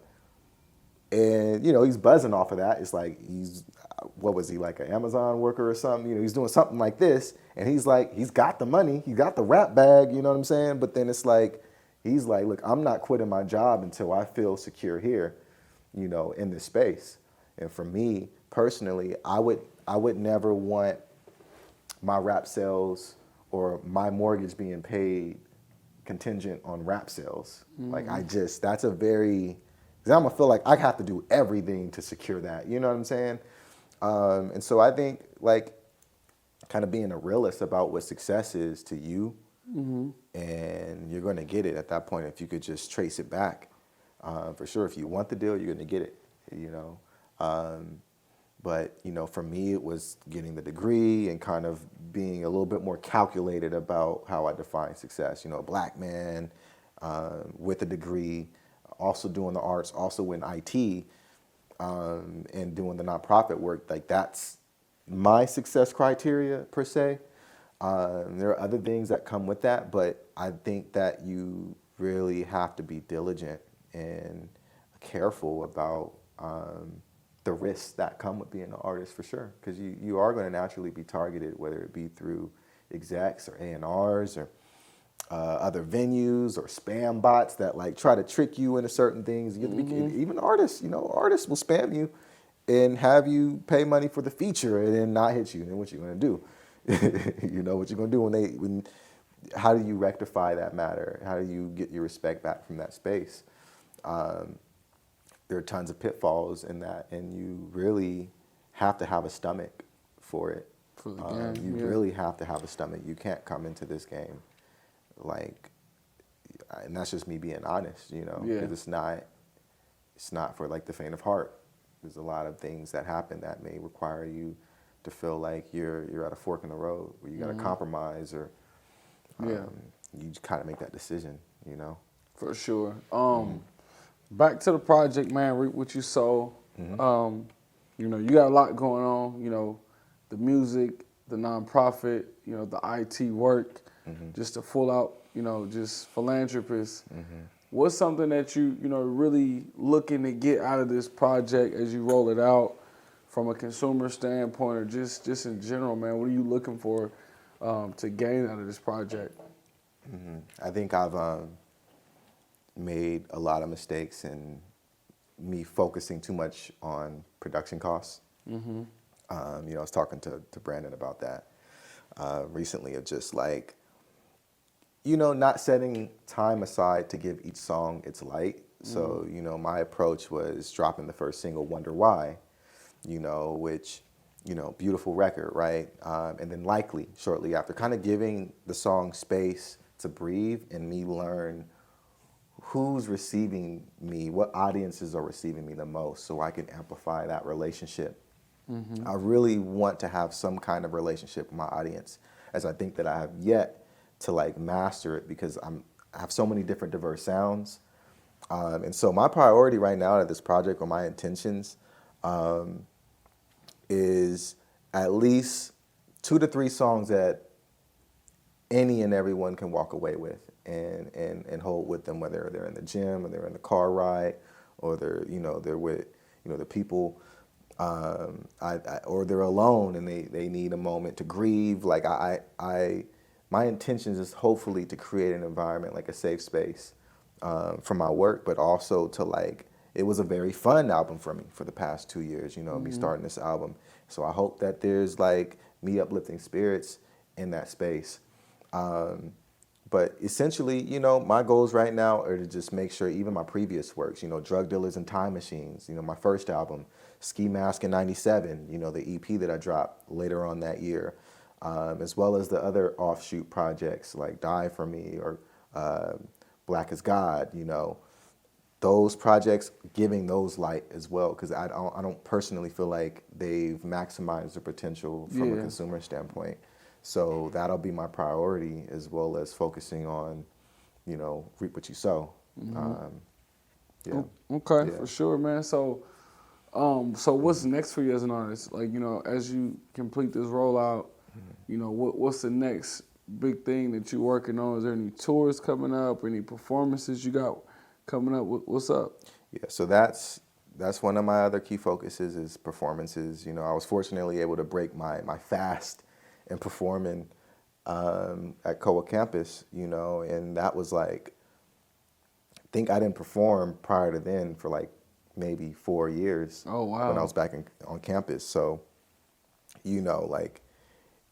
And, you know, he's buzzing off of that. It's like what was he, like an Amazon worker or something? You know, he's doing something like this. And he's like, he's got the money. He got the rap bag, you know what I'm saying? But then it's like, he's like, look, I'm not quitting my job until I feel secure here, you know, in this space. And for me, personally, I would never want my rap sales or my mortgage being paid contingent on rap sales. Like that's a very, because I'm gonna feel like I have to do everything to secure that. You know what I'm saying? And so I think like kind of being a realist about what success is to you, and you're gonna get it at that point if you could just trace it back. For sure, if you want the deal, you're gonna get it. You know. But, you know, for me, it was getting the degree and kind of being a little bit more calculated about how I define success. You know, a black man with a degree, also doing the arts, also in IT, and doing the nonprofit work. Like, that's my success criteria, per se. There are other things that come with that, but I think that you really have to be diligent and careful about the risks that come with being an artist, for sure, because you are going to naturally be targeted, whether it be through execs or A&Rs or other venues or spam bots that like try to trick you into certain things. Even artists, you know, artists will spam you and have you pay money for the feature and then not hit you. And then what you're going to do? You know what you're going to do how do you rectify that matter? How do you get your respect back from that space? There are tons of pitfalls in that, and you really have to have a stomach for it. For the game, you really have to have a stomach. You can't come into this game like, and that's just me being honest, you know, because it's not for like the faint of heart. There's a lot of things that happen that may require you to feel like you're at a fork in the road where you got to compromise or you kind of make that decision, you know. For sure. Back to the project, man, reap what you sow. You know, you got a lot going on, you know, the music, the nonprofit, you know, the IT work, just a full out, you know, just philanthropist. What's something that you know, really looking to get out of this project as you roll it out from a consumer standpoint or just in general, man? What are you looking for to gain out of this project? I think I've made a lot of mistakes in me focusing too much on production costs. You know, I was talking to Brandon about that recently, of just like, you know, not setting time aside to give each song its light. So, you know, my approach was dropping the first single, Wonder Why, you know, which, you know, beautiful record, right? And then Likely shortly after, kind of giving the song space to breathe and me learn who's receiving me, what audiences are receiving me the most, so I can amplify that relationship. I really want to have some kind of relationship with my audience, as I think that I have yet to like master it, because I have so many different diverse sounds. And so my priority right now to this project, or my intentions, is at least 2 to 3 songs that any and everyone can walk away with and hold with them, whether they're in the gym or they're in the car ride, or they're with, you know, the people, or they're alone and they need a moment to grieve. Like my intentions is hopefully to create an environment, like a safe space for my work, but also to like, it was a very fun album for me for the past 2 years, you know, me starting this album. So I hope that there's like me uplifting spirits in that space. But essentially, you know, my goals right now are to just make sure even my previous works, you know, Drug Dealers and Time Machines, you know, my first album, Ski Mask in '97, you know, the EP that I dropped later on that year, as well as the other offshoot projects like Die For Me or Black As God, you know, those projects, giving those light as well, because I don't personally feel like they've maximized their potential from a consumer standpoint. So that'll be my priority, as well as focusing on, reap what you sow. Yeah. Okay, Yeah. for sure, man. So, so what's next for you as an artist? Like, as you complete this rollout, what's the next big thing that you're working on? Is there any tours coming up? Any performances you got coming up? What's up? Yeah, so that's one of my other key focuses is performances. I was fortunately able to break my fast in performing at COA campus, and that was like, I think I didn't perform prior to then for like maybe 4 years. Oh, wow. When I was back on campus. So, like,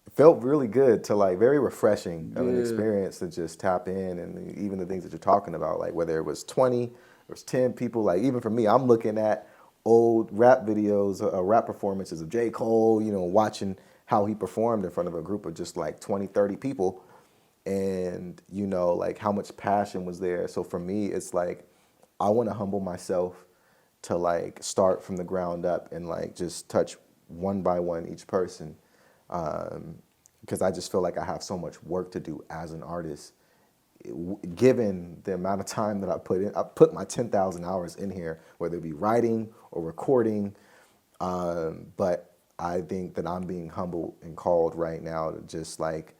it felt really good to, like, very refreshing of an experience to just tap in, and even the things that you're talking about, like whether it was 20, there was 10 people, like even for me, I'm looking at old rap videos, rap performances of J. Cole, watching how he performed in front of a group of just like 20, 30 people, and, like how much passion was there. So for me, it's like, I want to humble myself to like start from the ground up and like just touch one by one each person. Because I just feel like I have so much work to do as an artist, given the amount of time that I put in. I put my 10,000 hours in here, whether it be writing or recording. But I think that I'm being humbled and called right now to just like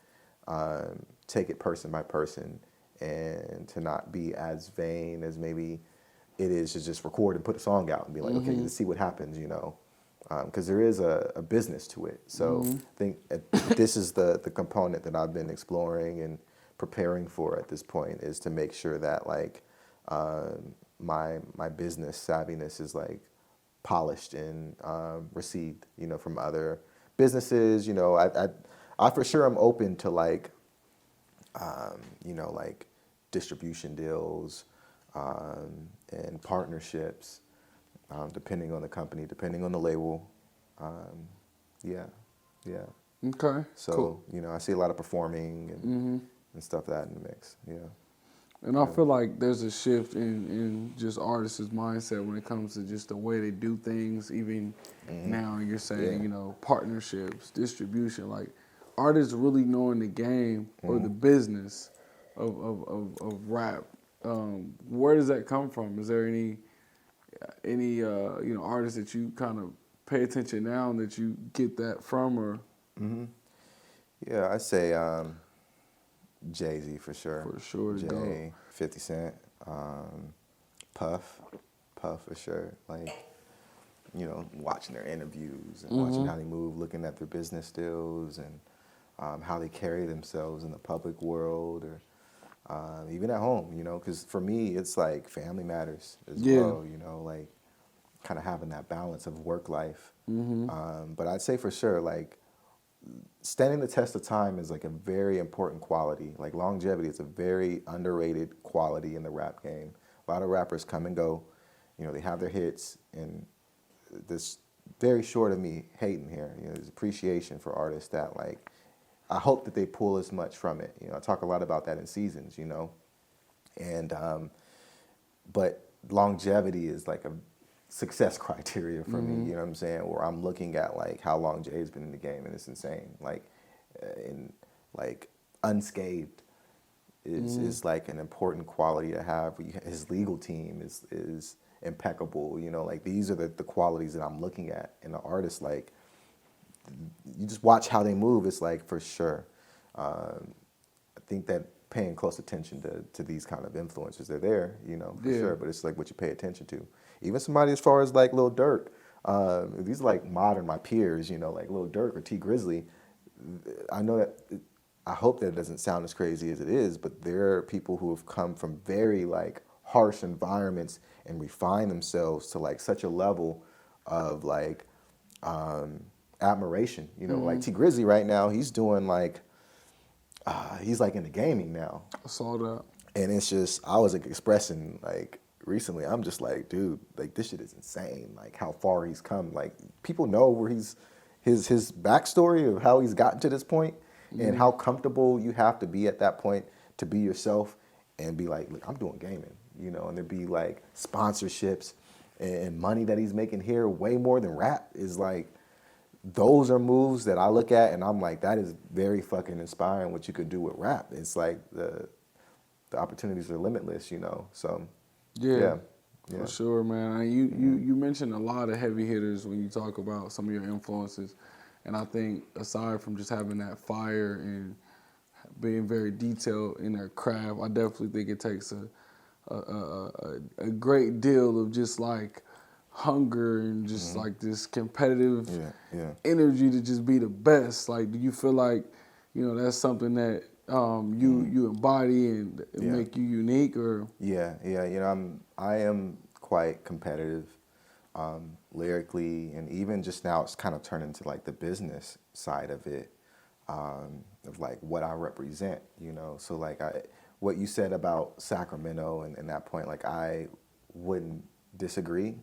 take it person by person, and to not be as vain as maybe it is to just record and put a song out and be like, okay, let's see what happens, because there is a business to it. So I think this is the component that I've been exploring and preparing for at this point, is to make sure that like my business savviness is like polished and received, from other businesses. I for sure am open to like, like distribution deals and partnerships, depending on the company, depending on the label. Yeah. Okay. So, cool. I see a lot of performing and stuff like that in the mix. Yeah. And I feel like there's a shift in just artists' mindset when it comes to just the way they do things. Even now, you're saying, partnerships, distribution, like artists really knowing the game or the business of rap. Where does that come from? Is there any artists that you kind of pay attention now and that you get that from, or? Yeah, I say Jay-Z for sure. For sure, Jay, 50 Cent, Puff for sure. Like, watching their interviews and watching how they move, looking at their business deals and how they carry themselves in the public world, or even at home, because for me, it's like family matters as well, like kind of having that balance of work life. But I'd say for sure, like, standing the test of time is like a very important quality. Like longevity is a very underrated quality in the rap game. A lot of rappers come and go, they have their hits, and this very short of me hating here. There's appreciation for artists that like, I hope that they pull as much from it. I talk a lot about that in Seasons, and but longevity is like a success criteria for me, you know what I'm saying? Where I'm looking at like how long Jay's been in the game, and it's insane. Like, like unscathed is like an important quality to have. His legal team is impeccable. Like these are the qualities that I'm looking at in an artist. Like, you just watch how they move. It's like, for sure. I think that paying close attention to these kind of influencers, they're there, for sure. But it's like what you pay attention to. Even somebody as far as like Lil Durk, these are like my peers, like Lil Durk or T Grizzly. I know that, I hope that it doesn't sound as crazy as it is, but there are people who have come from very like harsh environments and refined themselves to like such a level of like admiration. Like T Grizzly right now, he's doing like, he's like into gaming now. I saw that. And it's just, I was like expressing like recently, I'm just like, dude, like this shit is insane. Like how far he's come. Like people know where his backstory of how he's gotten to this point and how comfortable you have to be at that point to be yourself and be like, look, I'm doing gaming, and there'd be like sponsorships and money that he's making here way more than rap is like, those are moves that I look at and I'm like, that is very fucking inspiring what you could do with rap. It's like the opportunities are limitless, you know. So yeah. For sure, man. You mentioned a lot of heavy hitters when you talk about some of your influences, and I think aside from just having that fire and being very detailed in their craft, I definitely think it takes a great deal of just like hunger and just like this competitive energy to just be the best. Like, do you feel like, you know, that's something that you embody and make you unique? Or you know, I am quite competitive, lyrically, and even just now it's kind of turned into like the business side of it, of like what I represent, you know. So like what you said about Sacramento and that point, like I wouldn't disagree,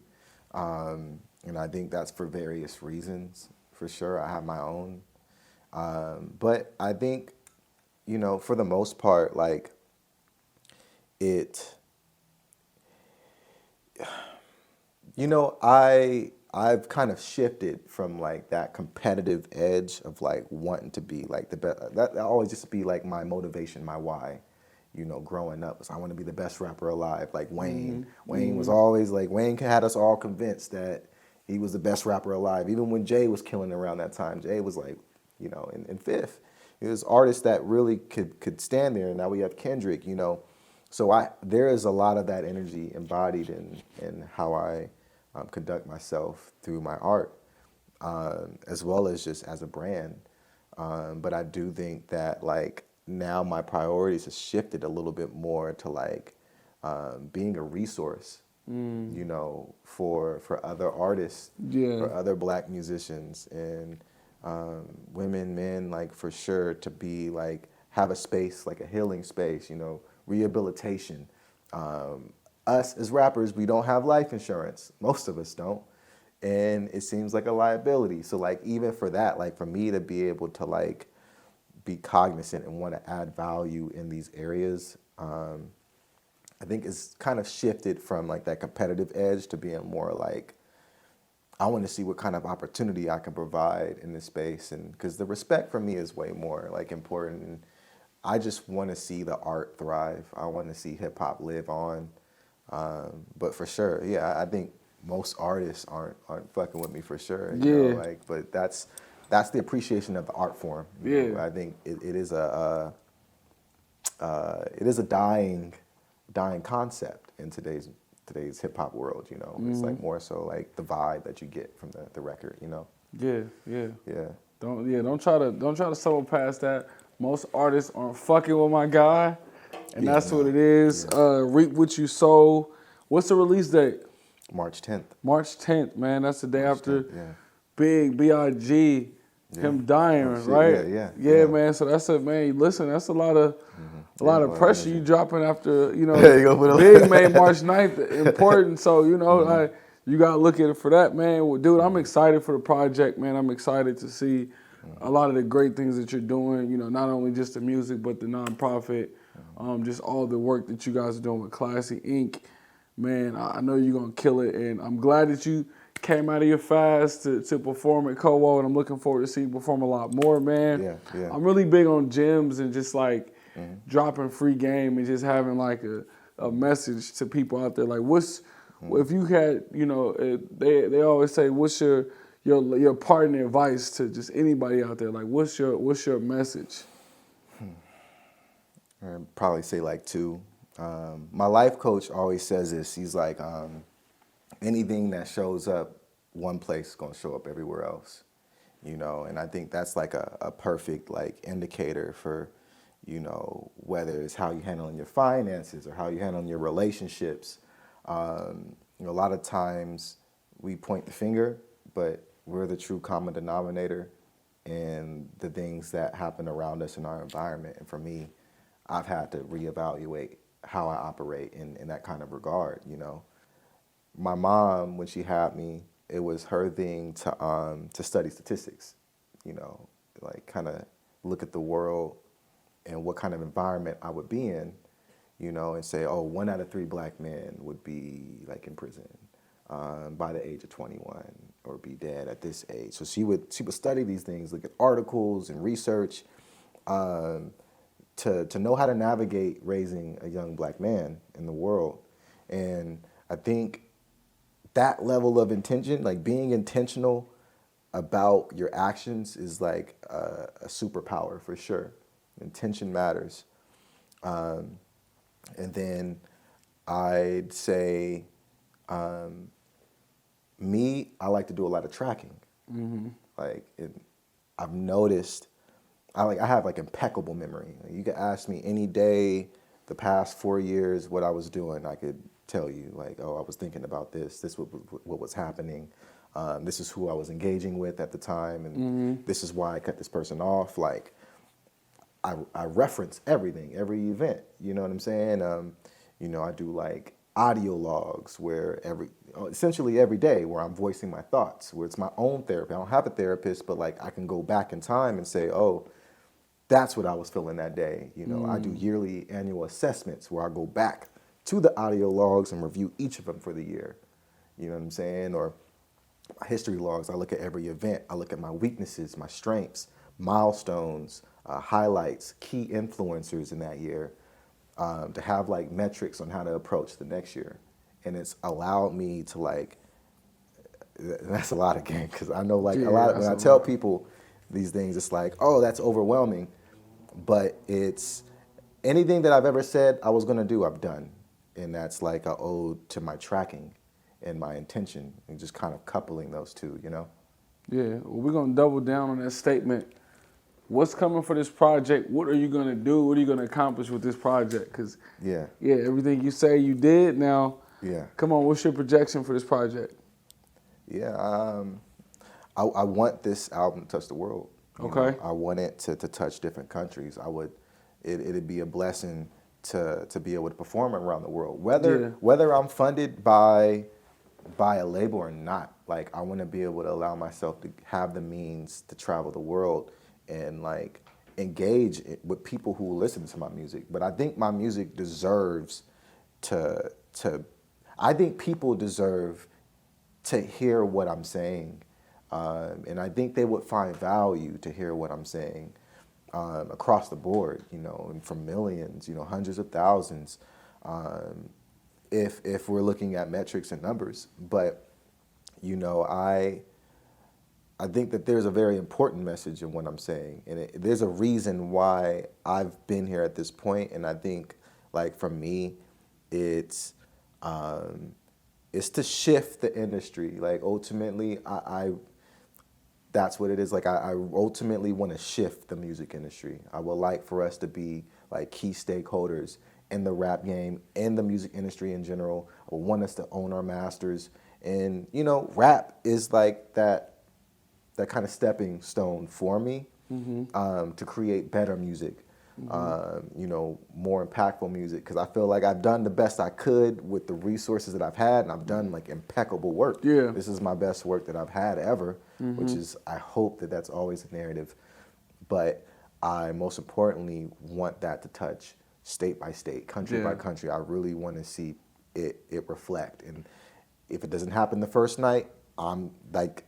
and I think that's for various reasons. For sure, I have my own, but I think, you know, for the most part, like you know, I've kind of shifted from like that competitive edge of like wanting to be like the best. That always used to be like my motivation, my why. You know, growing up, was I want to be the best rapper alive. Like Wayne. Wayne was always like, Wayne had us all convinced that he was the best rapper alive. Even when Jay was killing around that time, Jay was like, you know, in fifth. It was artists that really could stand there. And now we have Kendrick, you know. So there is a lot of that energy embodied in how I conduct myself through my art, as well as just as a brand. But I do think that like now my priorities have shifted a little bit more to like being a resource, you know, for other artists, for other Black musicians, and women, men, like for sure, to be like have a space, like a healing space, you know, rehabilitation. Us as rappers, we don't have life insurance. Most of us don't. And it seems like a liability. So like even for that, like for me to be able to like be cognizant and want to add value in these areas, I think it's kind of shifted from like that competitive edge to being more like, I want to see what kind of opportunity I can provide in this space. And because the respect for me is way more like important. And I just want to see the art thrive. I want to see hip hop live on. But for sure, I think most artists aren't fucking with me for sure. You know, like, but that's the appreciation of the art form. You know? I think it is a dying concept in today's hip hop world. You know, it's like more so like the vibe that you get from the record. You know. Don't try to stumble past that. Most artists aren't fucking with my guy. And that's what it is. Reap what you sow. What's the release date? March 10th. March 10th, man. That's the day after Big B.I.G. him dying, right? Yeah, man. So that's man. Listen, that's a lot of pressure you dropping after, you know. Big made March 9th important. So, you know, like, you got to look at it for that, man. Well, dude, I'm excited for the project, man. I'm excited to see a lot of the great things that you're doing, you know, not only just the music, but the nonprofit. Just all the work that you guys are doing with Classy Inc. Man, I know you're going to kill it. And I'm glad that you came out of your fast to perform at COWO, and I'm looking forward to see you perform a lot more, man. I'm really big on gyms and just like dropping free game and just having like a message to people out there. Like if you had, you know, they always say, what's your parting advice to just anybody out there? Like, what's your message? I'd probably say like two. My life coach always says this. He's like, anything that shows up one place is going to show up everywhere else, you know. And I think that's like a perfect like indicator for, you know, whether it's how you handle your finances or how you handle your relationships. You know, a lot of times we point the finger, but we're the true common denominator in the things that happen around us in our environment. And for me, I've had to reevaluate how I operate in that kind of regard, you know. My mom, when she had me, it was her thing to study statistics, you know, like kind of look at the world and what kind of environment I would be in, you know, and say, oh, 1 out of 3 Black men would be like in prison by the age of 21. or be dead at this age. So she would study these things, look at articles and research, to know how to navigate raising a young black man in the world. And I think that level of intention, like being intentional about your actions, is like a superpower for sure. Intention matters. And then I'd say, me, I like to do a lot of tracking. Like, I've noticed, I have like impeccable memory. You could ask me any day the past 4 years what I was doing. I could tell you, like, oh, I was thinking about this. This was what was happening. This is who I was engaging with at the time, and this is why I cut this person off. Like, I reference everything, every event. You know what I'm saying? I do like audio logs where essentially every day where I'm voicing my thoughts, where it's my own therapy. I don't have a therapist, but like I can go back in time and say, oh, that's what I was feeling that day. I do yearly annual assessments where I go back to the audio logs and review each of them for the year. You know what I'm saying? Or my history logs, I look at every event. I look at my weaknesses, my strengths, milestones, highlights, key influencers in that year, to have like metrics on how to approach the next year. And it's allowed me to like, that's a lot again, because I know like a lot, when I tell people these things, it's like, oh, that's overwhelming. But it's anything that I've ever said I was gonna do, I've done. And that's like an ode to my tracking and my intention, and just kind of coupling those two, Yeah, well, we're gonna double down on that statement. What's coming for this project? What are you gonna do? What are you gonna accomplish with this project? Because everything you say you did now. Come on, what's your projection for this project? I want this album to touch the world. Okay. I want it to touch different countries. It'd be a blessing to be able to perform around the world. Whether I'm funded by a label or not, like I want to be able to allow myself to have the means to travel the world and like engage with people who listen to my music. But I think my music deserves I think people deserve to hear what I'm saying. And I think they would find value to hear what I'm saying across the board, and from millions, hundreds of thousands, if we're looking at metrics and numbers. But, I think that there's a very important message in what I'm saying. And there's a reason why I've been here at this point. And I think, like, for me, it's to shift the industry. Like, ultimately, that's what it is. Like, I ultimately want to shift the music industry. I would like for us to be like key stakeholders in the rap game, in the music industry in general. I would want us to own our masters. And, rap is like that kind of stepping stone for me, to create better music, more impactful music. Because I feel like I've done the best I could with the resources that I've had, and I've done like impeccable work. This is my best work that I've had ever, which is, I hope that that's always a narrative. But I most importantly want that to touch state by state, country by country. I really want to see it reflect. And if it doesn't happen the first night,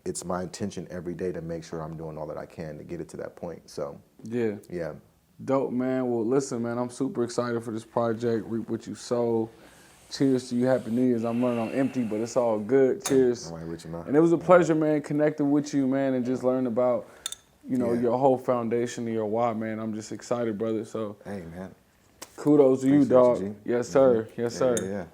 it's my intention every day to make sure I'm doing all that I can to get it to that point. So yeah. Dope, man. Well, listen, man, I'm super excited for this project, Reap What You Sow. Cheers to you. Happy New Year's. I'm running on empty, but it's all good. Cheers. All right, with you, man. And it was a pleasure, man, connecting with you, man, and just learning about, your whole foundation and your why, man. I'm just excited, brother. So, hey, man. Kudos to you, dog. You, Yes, sir. Yes, sir. Yeah.